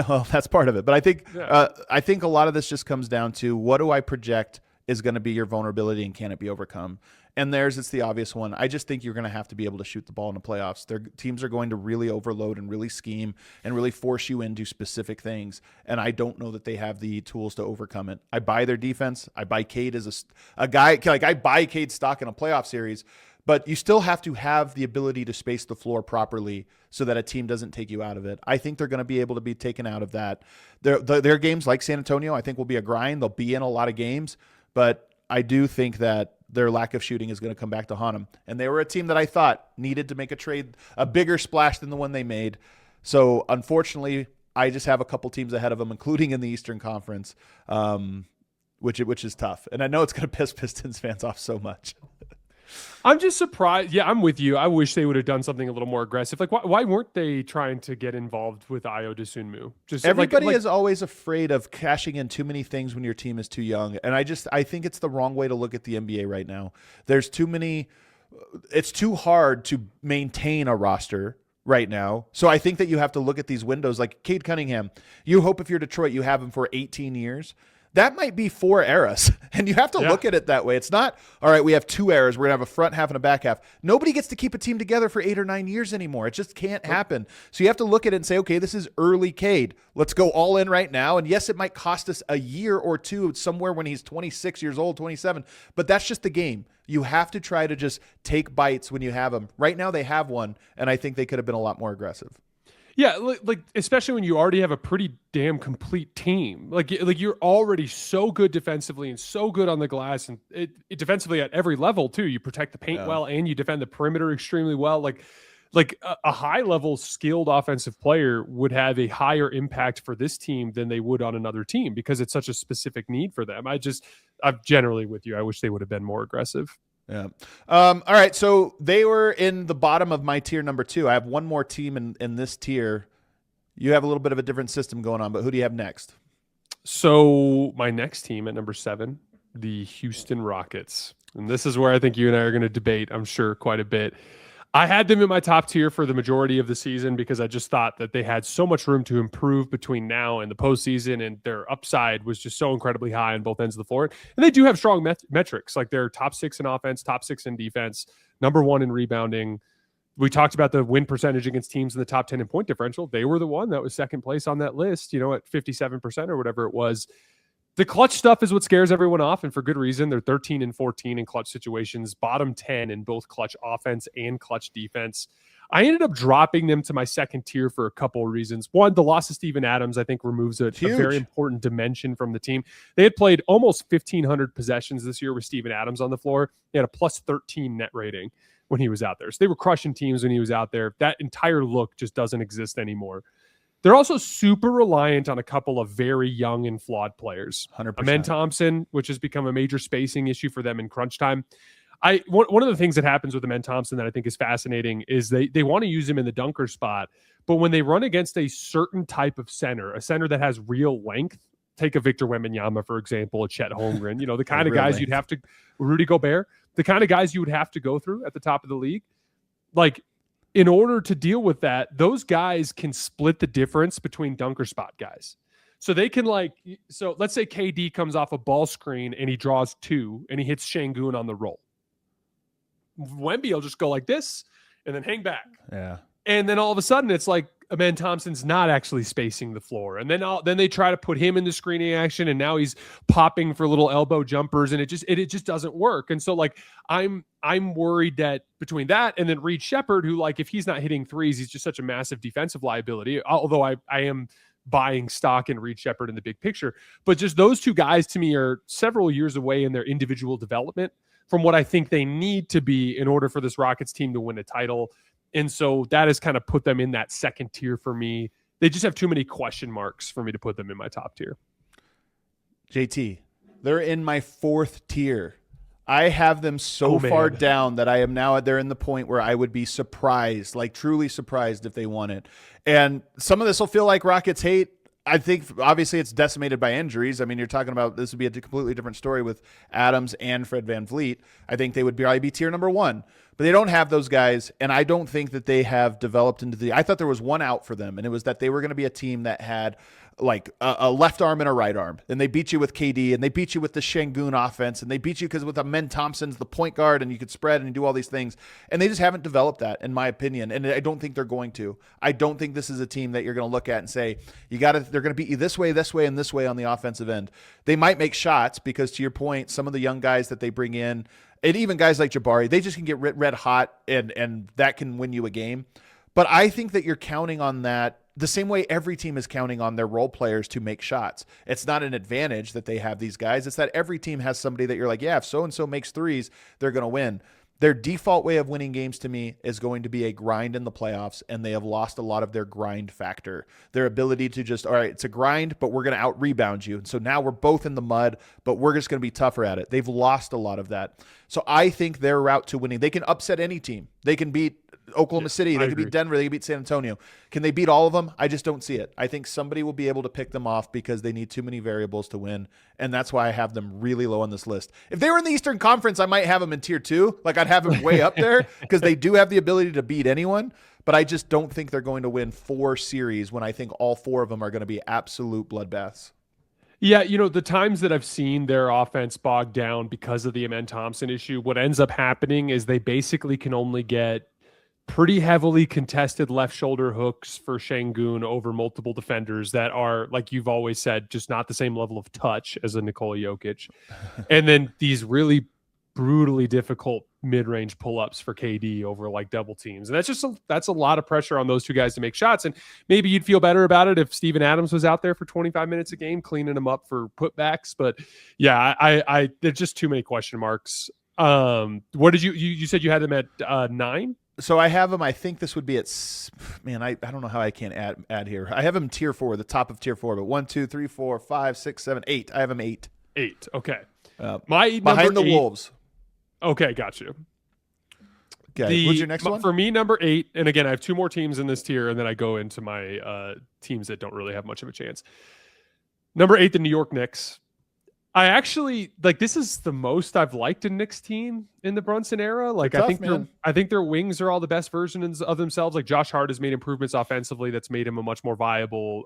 well, that's part of it. But I think a lot of this just comes down to what do I project is going to be your vulnerability and can it be overcome? And it's the obvious one. I just think you're going to have to be able to shoot the ball in the playoffs. Their teams are going to really overload and really scheme and really force you into specific things. And I don't know that they have the tools to overcome it. I buy their defense. I buy Cade as a guy. Like I buy Cade stock in a playoff series, but you still have to have the ability to space the floor properly so that a team doesn't take you out of it. I think they're going to be able to be taken out of that. Their games like San Antonio, I think will be a grind. They'll be in a lot of games, but I do think that their lack of shooting is going to come back to haunt them. And they were a team that I thought needed to make a bigger splash than the one they made. So unfortunately, I just have a couple teams ahead of them, including in the Eastern Conference, which is tough. And I know it's going to piss Pistons fans off so much. I'm just surprised. Yeah, I'm with you. I wish they would have done something a little more aggressive. Like, why weren't they trying to get involved with Ayo Dosunmu? Just everybody is always afraid of cashing in too many things when your team is too young, and I think it's the wrong way to look at the NBA right now. There's too many. It's too hard to maintain a roster right now. So I think that you have to look at these windows like Cade Cunningham. You hope if you're Detroit, you have him for 18 years. that might be 4 eras. And you have to look at it that way. It's not, all right, we have 2 eras. We're going to have a front half and a back half. Nobody gets to keep a team together for 8 or 9 years anymore. It just can't happen. So you have to look at it and say, okay, this is early Cade. Let's go all in right now. And yes, it might cost us a year or two somewhere when he's 26 years old, 27, but that's just the game. You have to try to just take bites when you have them. Right now they have one, and I think they could have been a lot more aggressive. Yeah, like especially when you already have a pretty damn complete team. Like you're already so good defensively and so good on the glass, and defensively at every level too. You protect the paint well, and you defend the perimeter extremely well. Like a high level skilled offensive player would have a higher impact for this team than they would on another team because it's such a specific need for them. I'm generally with you. I wish they would have been more aggressive. Yeah. All right. So they were in the bottom of my tier number 2. I have one more team in this tier. You have a little bit of a different system going on, but who do you have next? So my next team at number 7, the Houston Rockets. And this is where I think you and I are going to debate, I'm sure, quite a bit. I had them in my top tier for the majority of the season because I just thought that they had so much room to improve between now and the postseason, and their upside was just so incredibly high on both ends of the floor. And they do have strong metrics, like they're top 6 in offense, top 6 in defense, number 1 in rebounding. We talked about the win percentage against teams in the top 10 in point differential. They were the one that was second place on that list, at 57% or whatever it was. The clutch stuff is what scares everyone off, and for good reason. They're 13 and 14 in clutch situations, bottom 10 in both clutch offense and clutch defense. I ended up dropping them to my second tier for a couple of reasons. One, the loss of Steven Adams, I think, removes a very important dimension from the team. They had played almost 1,500 possessions this year with Steven Adams on the floor. They had a plus 13 net rating when he was out there. So they were crushing teams when he was out there. That entire look just doesn't exist anymore. They're also super reliant on a couple of very young and flawed players. 100%. Amen Thompson, which has become a major spacing issue for them in crunch time. One of the things that happens with Amen Thompson that I think is fascinating is they want to use him in the dunker spot, but when they run against a certain type of center, a center that has real length, take a Victor Wembanyama, for example, a Chet Holmgren, the kind of guys you'd have to, Rudy Gobert, the kind of guys you would have to go through at the top of the league. Like, in order to deal with that, those guys can split the difference between dunker spot guys. So they can so let's say KD comes off a ball screen and he draws 2 and he hits Şengün on the roll. Wemby will just go like this and then hang back. Yeah. And then all of a sudden it's like Amen Thompson's not actually spacing the floor. And then they try to put him in the screening action, and now he's popping for little elbow jumpers, and it just doesn't work. And so I'm worried that between that and then Reed Shepherd, who if he's not hitting threes, he's just such a massive defensive liability. Although I am buying stock in Reed Shepherd in the big picture, but just those two guys to me are several years away in their individual development from what I think they need to be in order for this Rockets team to win a title. And so that has kind of put them in that second tier for me. They just have too many question marks for me to put them in my top tier. JT, they're in my 4th tier. I have them so far down that I am now they're in the point where I would be surprised, truly surprised if they won it. And some of this will feel like Rockets hate. I think obviously it's decimated by injuries. I mean, you're talking about this would be a completely different story with Adams and Fred VanVleet. I think they would probably be tier number 1, but they don't have those guys. And I don't think that they have developed into I thought there was one out for them, and it was that they were going to be a team that had a left arm and a right arm. And they beat you with KD, and they beat you with the Şengün offense, and they beat you because with Amen Thompson's the point guard, and you could spread and do all these things. And they just haven't developed that, in my opinion. And I don't think they're going to. I don't think this is a team that you're going to look at and say, they're going to beat you this way, and this way on the offensive end. They might make shots because, to your point, some of the young guys that they bring in, and even guys like Jabari, they just can get red hot, and that can win you a game. But I think that you're counting on that the same way every team is counting on their role players to make shots. It's not an advantage that they have these guys. It's that every team has somebody that you're like, yeah, if so-and-so makes threes, they're going to win. Their default way of winning games to me is going to be a grind in the playoffs, and they have lost a lot of their grind factor. Their ability to just, all right, it's a grind, but we're going to out-rebound you. And so now we're both in the mud, but we're just going to be tougher at it. They've lost a lot of that. So I think their route to winning, they can upset any team. They can beat Oklahoma City. They can beat Denver. They can beat San Antonio. Can they beat all of them? I just don't see it. I think somebody will be able to pick them off because they need too many variables to win, and that's why I have them really low on this list. If they were in the Eastern Conference, I might have them in tier 2. I'd have them way up there because they do have the ability to beat anyone, but I just don't think they're going to win 4 series when I think all 4 of them are going to be absolute bloodbaths. Yeah, the times that I've seen their offense bogged down because of the Amen Thompson issue, what ends up happening is they basically can only get pretty heavily contested left shoulder hooks for Şengün over multiple defenders that are, like you've always said, just not the same level of touch as a Nikola Jokic. And then these really brutally difficult mid-range pull-ups for KD over like double teams. And that's a lot of pressure on those two guys to make shots. And maybe you'd feel better about it if Steven Adams was out there for 25 minutes a game, cleaning them up for putbacks. But yeah, I there's just too many question marks. What did you said you had them at 9? So I have them. I think this would be at, man, I don't know how I can't add here. I have them tier 4, the top of tier 4, but 1, 2, 3, 4, 5, 6, 7, 8. I have them 8. 8. Okay. My behind the 8, Wolves. Okay, got you. Okay, what's your next one? For me, number 8, and again, I have 2 more teams in this tier, and then I go into my teams that don't really have much of a chance. Number 8, the New York Knicks. I actually this is the most I've liked a Knicks team in the Brunson era. Like, I think their wings are all the best versions of themselves. Like, Josh Hart has made improvements offensively that's made him a much more viable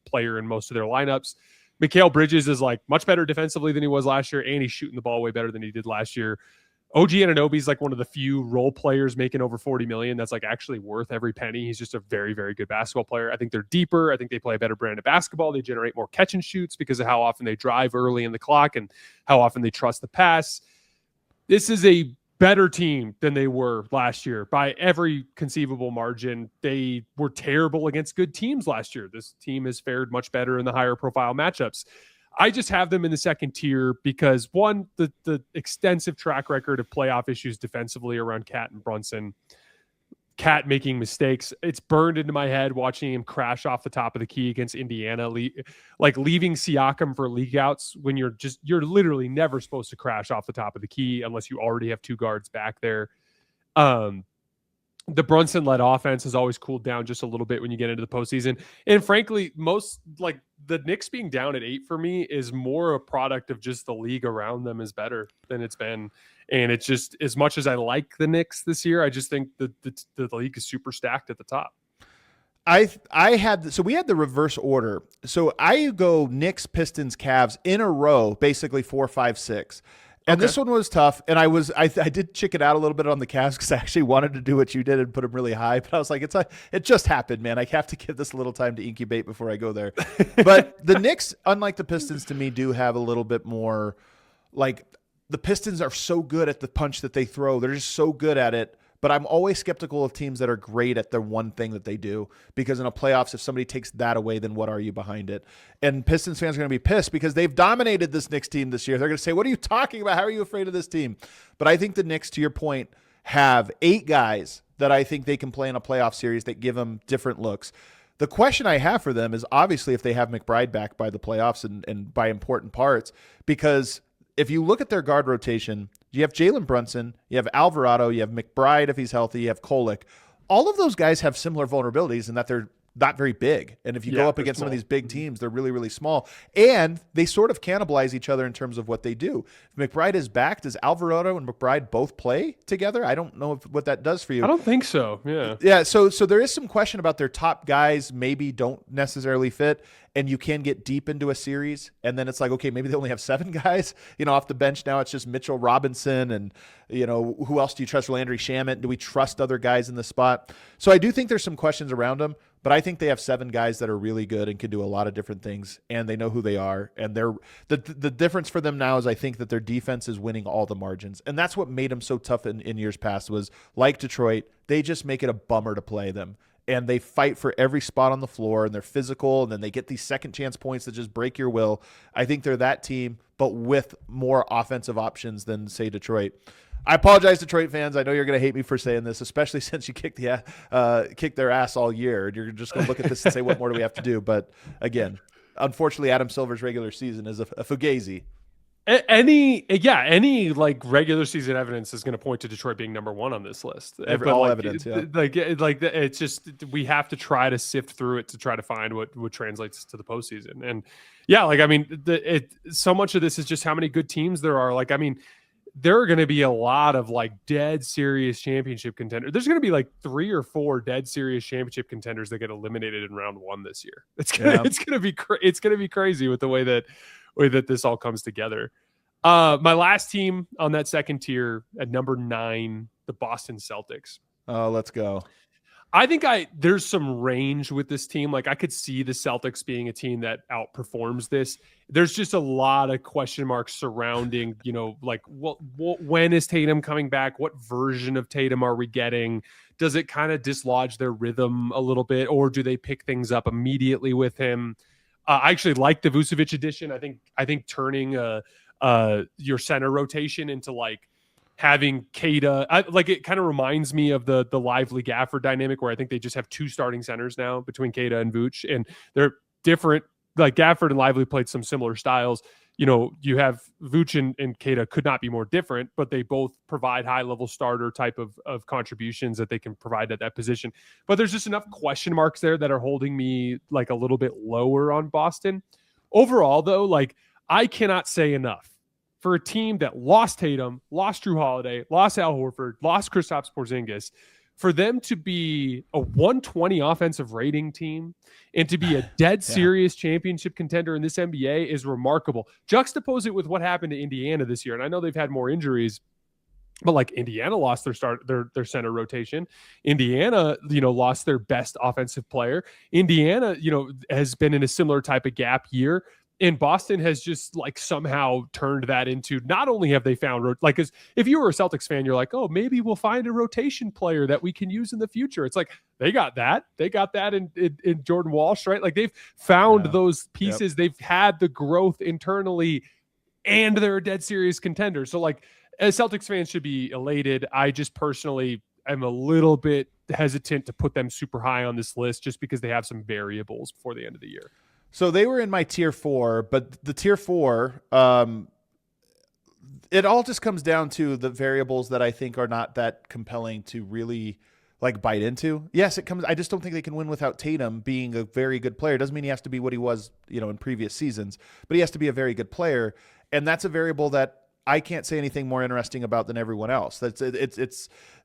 player in most of their lineups. Mikal Bridges is like much better defensively than he was last year, and he's shooting the ball way better than he did last year. OG Anunoby is like one of the few role players making over $40 million that's like actually worth every penny. He's just a very, very good basketball player. I think they're deeper. I think they play a better brand of basketball. They generate more catch and shoots because of how often they drive early in the clock and how often they trust the pass. This is a better team than they were last year by every conceivable margin. They were terrible against good teams last year. This team has fared much better in the higher profile matchups. I just have them in the second tier because, one, the extensive track record of playoff issues defensively around Cat and Brunson. Cat making mistakes. It's burned into my head watching him crash off the top of the key against Indiana, leaving Siakam for league outs when you're literally never supposed to crash off the top of the key unless you already have 2 guards back there. The Brunson-led offense has always cooled down just a little bit when you get into the postseason. And frankly, the Knicks being down at 8 for me is more a product of just the league around them is better than it's been. And it's just, as much as I like the Knicks this year, I just think the league is super stacked at the top. We had the reverse order. So I go Knicks, Pistons, Cavs in a row, basically 4, 5, 6. And this one was tough, and I did chicken out a little bit on the Cavs because I actually wanted to do what you did and put them really high. But I was like, it just happened, man. I have to give this a little time to incubate before I go there. But the Knicks, unlike the Pistons, to me, do have a little bit more. Like, the Pistons are so good at the punch that they throw; they're just so good at it. But I'm always skeptical of teams that are great at the one thing that they do, because in a playoffs, if somebody takes that away, then what are you behind it? And Pistons fans are going to be pissed because they've dominated this Knicks team this year. They're going to say, what are you talking about? How are you afraid of this team? But I think the Knicks, to your point, have 8 guys that I think they can play in a playoff series that give them different looks. The question I have for them is obviously if they have McBride back by the playoffs and by important parts, because if you look at their guard rotation, you have Jalen Brunson, you have Alvarado, you have McBride if he's healthy, you have Kolek. All of those guys have similar vulnerabilities in that they're not very big. And if you go up against some of these big teams, they're really, really small. And they sort of cannibalize each other in terms of what they do. If McBride is back, does Alvarado and McBride both play together? I don't know what that does for you. I don't think so. Yeah. Yeah. So there is some question about their top guys maybe don't necessarily fit. And you can get deep into a series, and then it's like, okay, maybe they only have 7 guys, off the bench now. It's just Mitchell Robinson, and who else do you trust? Landry Shamet? Do we trust other guys in the spot? So I do think there's some questions around them, but I think they have 7 guys that are really good and can do a lot of different things, and they know who they are. And the difference for them now is I think that their defense is winning all the margins, and that's what made them so tough in years past. Was like Detroit, they just make it a bummer to play them. And they fight for every spot on the floor, and they're physical, and then they get these second chance points that just break your will. I think they're that team, but with more offensive options than, say, Detroit. I apologize, Detroit fans. I know you're going to hate me for saying this, especially since you kicked their ass all year. And you're just going to look at this and say, what more do we have to do? But, again, unfortunately, Adam Silver's regular season is a fugazi. Any regular season evidence is going to point to Detroit being number 1 on this list. All evidence, yeah. It's just, we have to try to sift through it to try to find what translates to the postseason. And yeah, so much of this is just how many good teams there are. there are going to be a lot of like dead serious championship contenders. There's going to be like 3 or 4 dead serious championship contenders that get eliminated in round 1 this year. It's going to be crazy with the way that this all comes together. My last team on that second tier at number 9, the Boston Celtics. Oh, let's go. I think there's some range with this team. Like I could see the Celtics being a team that outperforms this. There's just a lot of question marks surrounding, like when is Tatum coming back? What version of Tatum are we getting? Does it kind of dislodge their rhythm a little bit, or do they pick things up immediately with him? I actually like the Vucevic addition. I think turning your center rotation into like having Kata, it kind of reminds me of the Lively Gafford dynamic, where I think they just have 2 starting centers now between Kata and Vooch, and they're different. Like Gafford and Lively played some similar styles. You have Vooch and Kata could not be more different, but they both provide high level starter type of contributions that they can provide at that position. But there's just enough question marks there that are holding me like a little bit lower on Boston. Overall, though, like I cannot say enough for a team that lost Tatum, lost Drew Holiday, lost Al Horford, lost Kristaps Porzingis, for them to be a 120 offensive rating team and to be a dead serious championship contender in this NBA is remarkable. Juxtapose it with what happened to Indiana this year. And I know they've had more injuries, but like Indiana lost their center rotation. Indiana, lost their best offensive player. Indiana, has been in a similar type of gap year. And Boston has just like somehow turned that into, not only have they found because if you were a Celtics fan, you're like, oh, maybe we'll find a rotation player that we can use in the future. It's like they got that in Jordan Walsh, right? Like they've found those pieces. Yep. They've had the growth internally, and they're a dead serious contender. So like as Celtics fans should be elated. I just personally am a little bit hesitant to put them super high on this list just because they have some variables before the end of the year. So they were in my tier 4, but the tier 4, it all just comes down to the variables that I think are not that compelling to really like bite into. Yes, I just don't think they can win without Tatum being a very good player. Doesn't mean he has to be what he was, in previous seasons, but he has to be a very good player. And that's a variable that I can't say anything more interesting about than everyone else.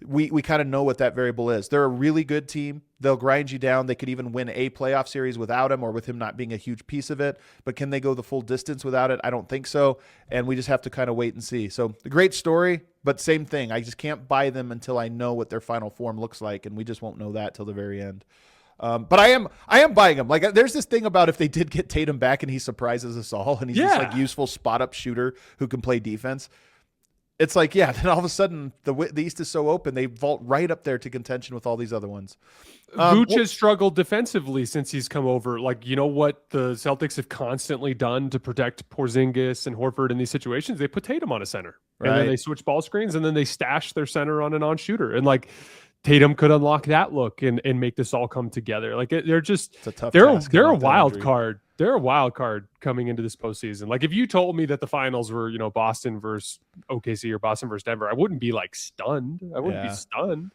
We kind of know what that variable is. They're a really good team. They'll grind you down. They could even win a playoff series without him or with him not being a huge piece of it. But can they go the full distance without it? I don't think so. And we just have to kind of wait and see. So a great story, but same thing. I just can't buy them until I know what their final form looks like, and we just won't know that till the very end. But I am buying him. Like there's this thing about if they did get Tatum back and he surprises us all and he's this like useful spot up shooter who can play defense. It's like, then all of a sudden the East is so open. They vault right up there to contention with all these other ones. Vooch has struggled defensively since he's come over. Like, you know what the Celtics have constantly done to protect Porzingis and Horford in these situations? They put Tatum on a center, right? And then they switch ball screens, and then they stash their center on a non-shooter. And like, Tatum could unlock that look and make this all come together. Like they're just, they're a wild card. They're a wild card coming into this postseason. Like if you told me that the finals were, Boston versus OKC or Boston versus Denver, I wouldn't be like stunned. I wouldn't be stunned,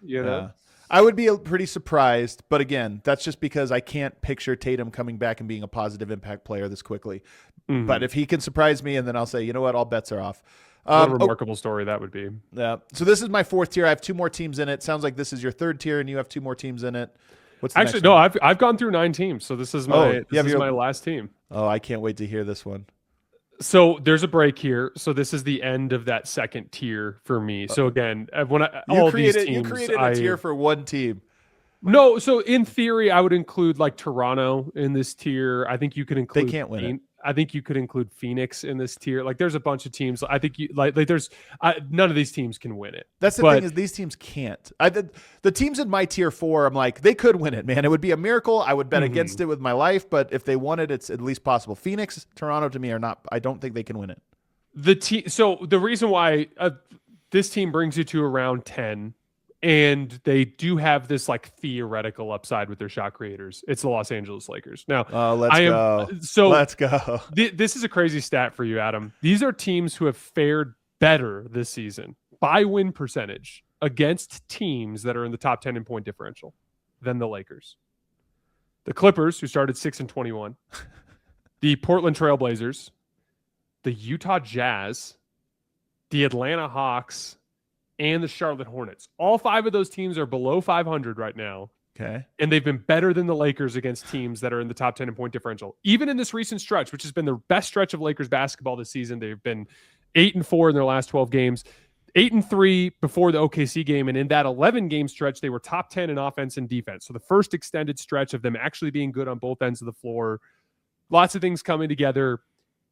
I would be pretty surprised, but again, that's just because I can't picture Tatum coming back and being a positive impact player this quickly. Mm-hmm. But if he can surprise me, and then I'll say, you know what, all bets are off. What a remarkable story that would be. Yeah. So this is my 4th tier. I have 2 more teams in it. Sounds like this is your 3rd tier, and you have 2 more teams in it. What's the actually no? I've gone through 9 teams, so this is my my last team. Oh, I can't wait to hear this one. So there's a break here. So this is the end of that second tier for me. So again, you created a tier for one team. No, so in theory, I would include like Toronto in this tier. I think you could include. They can't win it. I think you could include Phoenix in this tier. Like, there's a bunch of teams. I think there's none of these teams can win it. That's the thing is these teams can't. The teams in my tier 4, I'm like, they could win it, man. It would be a miracle. I would bet against it with my life, but if they won it, it's at least possible. Phoenix, Toronto, to me are not. I don't think they can win it. So the reason why this team brings you to around 10. And they do have this like theoretical upside with their shot creators. It's the Los Angeles Lakers. Now, let's go. This is a crazy stat for you, Adam. These are teams who have fared better this season by win percentage against teams that are in the top 10 in point differential than the Lakers. The Clippers, who started 6-21, the Portland Trailblazers, the Utah Jazz, the Atlanta Hawks, and the Charlotte Hornets. All 5 of those teams are below 500 right now. Okay. And they've been better than the Lakers against teams that are in the top 10 in point differential. Even in this recent stretch, which has been the best stretch of Lakers basketball this season, they've been 8-4 in their last 12 games, 8-3 before the OKC game. And in that 11-game stretch, they were top 10 in offense and defense. So the first extended stretch of them actually being good on both ends of the floor. Lots of things coming together.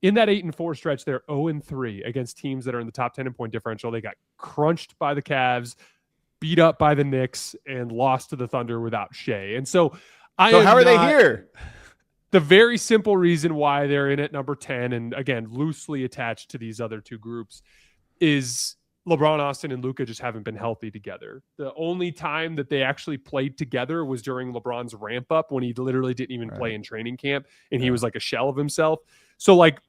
In that 8-4 stretch, they're 0-3 against teams that are in the top 10 in point differential. They got crunched by the Cavs, beat up by the Knicks, and lost to the Thunder without Shea. And so how are they here? The very simple reason why they're in at number 10, and again, loosely attached to these other two groups, is LeBron, Austin, and Luka just haven't been healthy together. The only time that they actually played together was during LeBron's ramp up, when he literally didn't even play in training camp, and he was like a shell of himself. So like,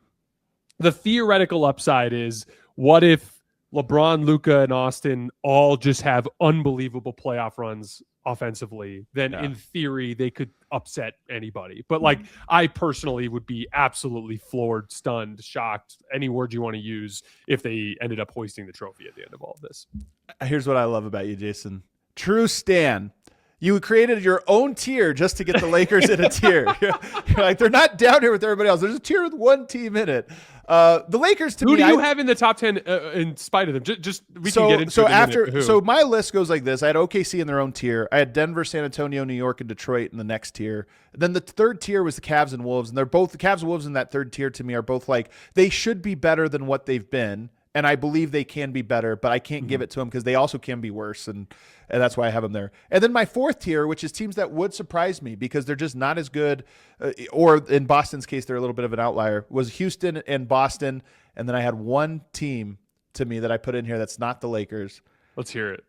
the theoretical upside is, what if LeBron, Luka, and Austin all just have unbelievable playoff runs offensively? Then in theory, they could upset anybody. But like, I personally would be absolutely floored, stunned, shocked, any word you want to use, if they ended up hoisting the trophy at the end of all of this. Here's what I love about you, Jason. True stan. You created your own tier just to get the Lakers in a tier. You're like, they're not down here with everybody else. There's a tier with one team in it. The Lakers, to me, who do you have in the top 10 in spite of them? Just we can get into it. So my list goes like this. I had OKC in their own tier. I had Denver, San Antonio, New York, and Detroit in the next tier. Then the third tier was the Cavs and Wolves, and they're both, the Cavs and Wolves in that third tier to me are both like, they should be better than what they've been. And I believe they can be better, but I can't give it to them because they also can be worse. And that's why I have them there. And then my fourth tier, which is teams that would surprise me because they're just not as good, or in Boston's case, they're a little bit of an outlier, was Houston and Boston. And then I had one team to me that I put in here that's not the Lakers. Let's hear it.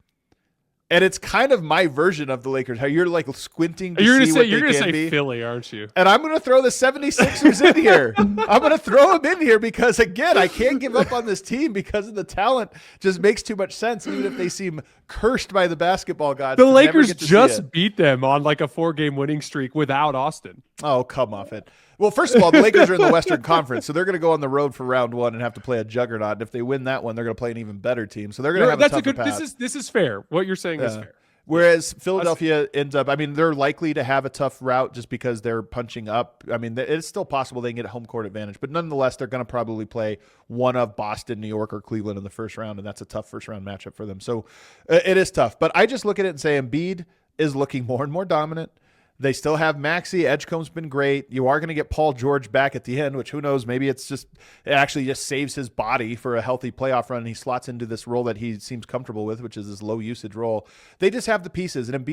And it's kind of my version of the Lakers, how you're like squinting to you're see gonna what say, you're they going to can say be. Philly, aren't you? And I'm going to throw the 76ers in here. I'm going to throw them in here because, again, I can't give up on this team because of the talent. Just makes too much sense, even if they seem cursed by the basketball gods. The Lakers just beat them on like a 4-game winning streak without Austin. Oh, come off it. Well, first of all, the Lakers are in the Western Conference, so they're going to go on the road for round one and have to play a juggernaut. And if they win that one, they're going to play an even better team. So they're going to have a tougher path. This is fair. What you're saying is fair. Whereas Philadelphia ends up, I mean, they're likely to have a tough route just because they're punching up. I mean, it's still possible they can get a home court advantage, but nonetheless, they're going to probably play one of Boston, New York, or Cleveland in the first round, and that's a tough first round matchup for them. So it is tough. But I just look at it and say Embiid is looking more and more dominant. They still have Maxey. Edgecombe's been great. You are going to get Paul George back at the end, which who knows, maybe it actually just saves his body for a healthy playoff run, and he slots into this role that he seems comfortable with, which is this low usage role. They just have the pieces, and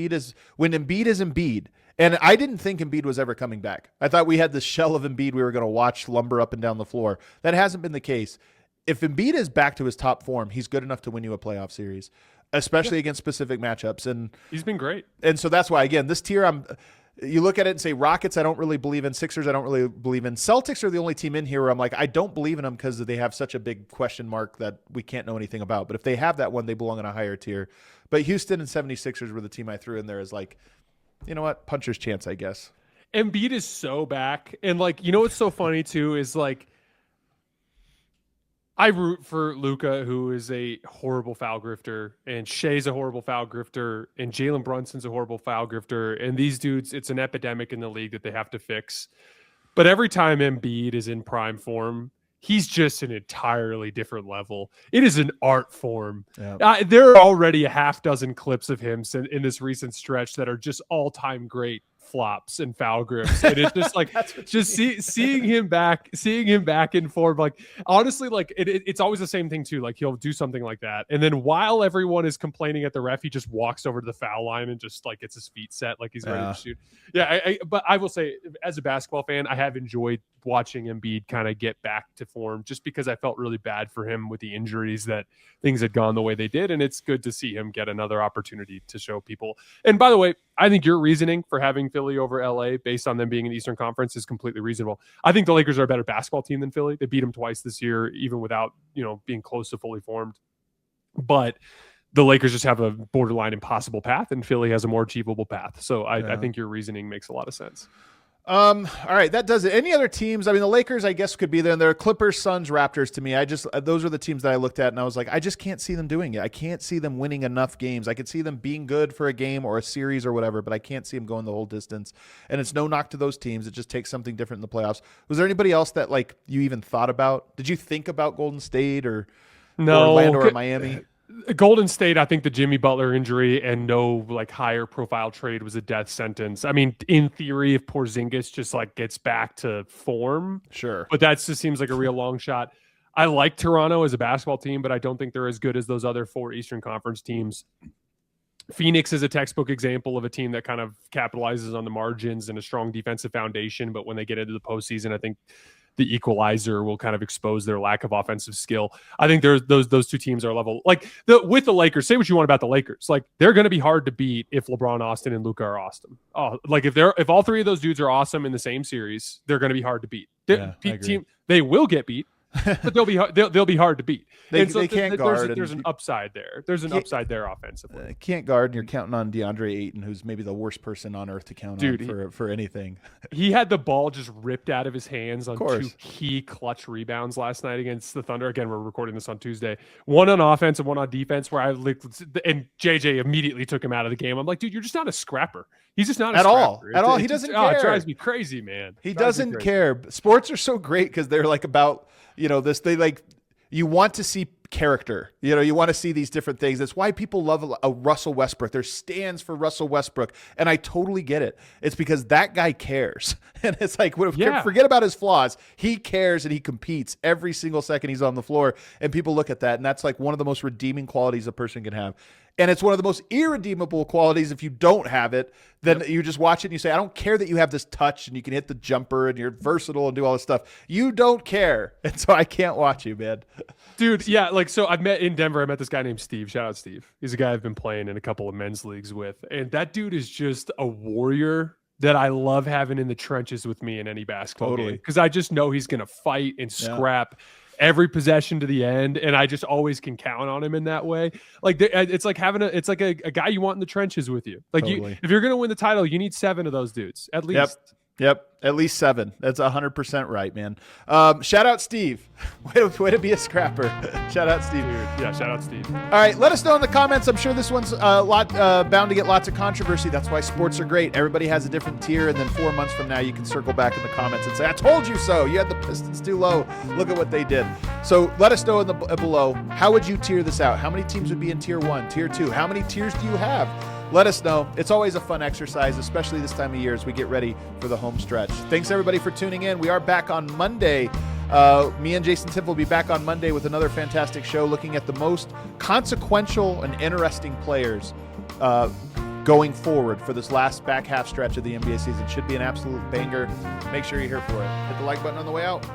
when Embiid is Embiid, and I didn't think Embiid was ever coming back. I thought we had this shell of Embiid we were going to watch lumber up and down the floor. That hasn't been the case. If Embiid is back to his top form, he's good enough to win you a playoff series, especially against specific matchups. And he's been great. And so that's why, again, this tier, you look at it and say Rockets, I don't really believe in. Sixers, I don't really believe in. Celtics are the only team in here where I'm like, I don't believe in them because they have such a big question mark that we can't know anything about. But if they have that one, they belong in a higher tier. But Houston and 76ers were the team I threw in there as like, you know what, puncher's chance, I guess. Embiid is so back. And like, you know what's so funny too is like, I root for Luka, who is a horrible foul grifter, and Shea's a horrible foul grifter, and Jalen Brunson's a horrible foul grifter. And these dudes, it's an epidemic in the league that they have to fix. But every time Embiid is in prime form, he's just an entirely different level. It is an art form. Yeah. There are already a half dozen clips of him in this recent stretch that are just all-time great flops and foul grips, and it's just like just seeing him back in form. Like honestly, like it's always the same thing too. Like he'll do something like that, and then while everyone is complaining at the ref, he just walks over to the foul line and just like gets his feet set like he's ready to shoot. Yeah, but I will say, as a basketball fan, I have enjoyed watching Embiid kind of get back to form, just because I felt really bad for him with the injuries, that things had gone the way they did, and it's good to see him get another opportunity to show people. And by the way, I think your reasoning for having Philly over LA based on them being in the Eastern Conference is completely reasonable. I think the Lakers are a better basketball team than Philly. They beat them twice this year, even without, being close to fully formed. But the Lakers just have a borderline impossible path, and Philly has a more achievable path. So I think your reasoning makes a lot of sense. All right, that does it. Any other teams? I mean, the Lakers, I guess, could be there. And there are Clippers, Suns, Raptors. To me, those are the teams that I looked at, and I was like, I just can't see them doing it. I can't see them winning enough games. I could see them being good for a game or a series or whatever, but I can't see them going the whole distance. And it's no knock to those teams. It just takes something different in the playoffs. Was there anybody else that like you even thought about? Did you think about Golden State or Orlando or Miami? Golden State, I think the Jimmy Butler injury and no like higher profile trade was a death sentence. I mean, in theory, if Porzingis just like gets back to form, sure, but that just seems like a real long shot. I like Toronto as a basketball team, but I don't think they're as good as those other 4 Eastern Conference teams. Phoenix is a textbook example of a team that kind of capitalizes on the margins and a strong defensive foundation, but when they get into the postseason, I think the equalizer will kind of expose their lack of offensive skill. I think those two teams are level. Like with the Lakers, say what you want about the Lakers. Like they're going to be hard to beat if LeBron, Austin, and Luka are awesome. Oh, like if all 3 of those dudes are awesome in the same series, they're going to be hard to beat. They will get beat, but they'll be hard to beat. They can't guard. There's an upside there. There's an upside there offensively. Can't guard, and you're counting on DeAndre Ayton, who's maybe the worst person on earth to count on for anything. He had the ball just ripped out of his hands on 2 key clutch rebounds last night against the Thunder. Again, we're recording this on Tuesday. One on offense and one on defense, where and JJ immediately took him out of the game. I'm like, dude, you're just not a scrapper. He's just not at all. He doesn't care. It drives me crazy, man. He doesn't care. Sports are so great because they're like about this. They like you want to see character. You want to see these different things. That's why people love a Russell Westbrook. There's stands for Russell Westbrook, and I totally get it. It's because that guy cares, and it's like forget about his flaws. He cares and he competes every single second he's on the floor, and people look at that, and that's like one of the most redeeming qualities a person can have. And it's one of the most irredeemable qualities if you don't have it. Then you just watch it and you say, I don't care that you have this touch and you can hit the jumper and you're versatile and do all this stuff. You don't care. And so I can't watch you, man. Dude, yeah. Like, so I met this guy named Steve. Shout out Steve. He's a guy I've been playing in a couple of men's leagues with. And that dude is just a warrior that I love having in the trenches with me in any basketball game. Because I just know he's going to fight and scrap every possession to the end, and I just always can count on him in that way. Like it's like having a guy you want in the trenches with you. Like if you're gonna win the title, you need 7 of those dudes at least. Yep. At least 7. That's 100% right, man. Shout out Steve. Way to be a scrapper. Shout out Steve. Dude, yeah, shout out Steve. All right, let us know in the comments. I'm sure this one's bound to get lots of controversy. That's why sports are great. Everybody has a different tier, and then 4 months from now, you can circle back in the comments and say, I told you so. You had the Pistons too low. Look at what they did. So let us know below. How would you tier this out? How many teams would be in tier 1, tier 2? How many tiers do you have? Let us know. It's always a fun exercise, especially this time of year as we get ready for the home stretch. Thanks, everybody, for tuning in. We are back on Monday. Me and Jason Timpf will be back on Monday with another fantastic show looking at the most consequential and interesting players going forward for this last back half stretch of the NBA season. Should be an absolute banger. Make sure you're here for it. Hit the like button on the way out.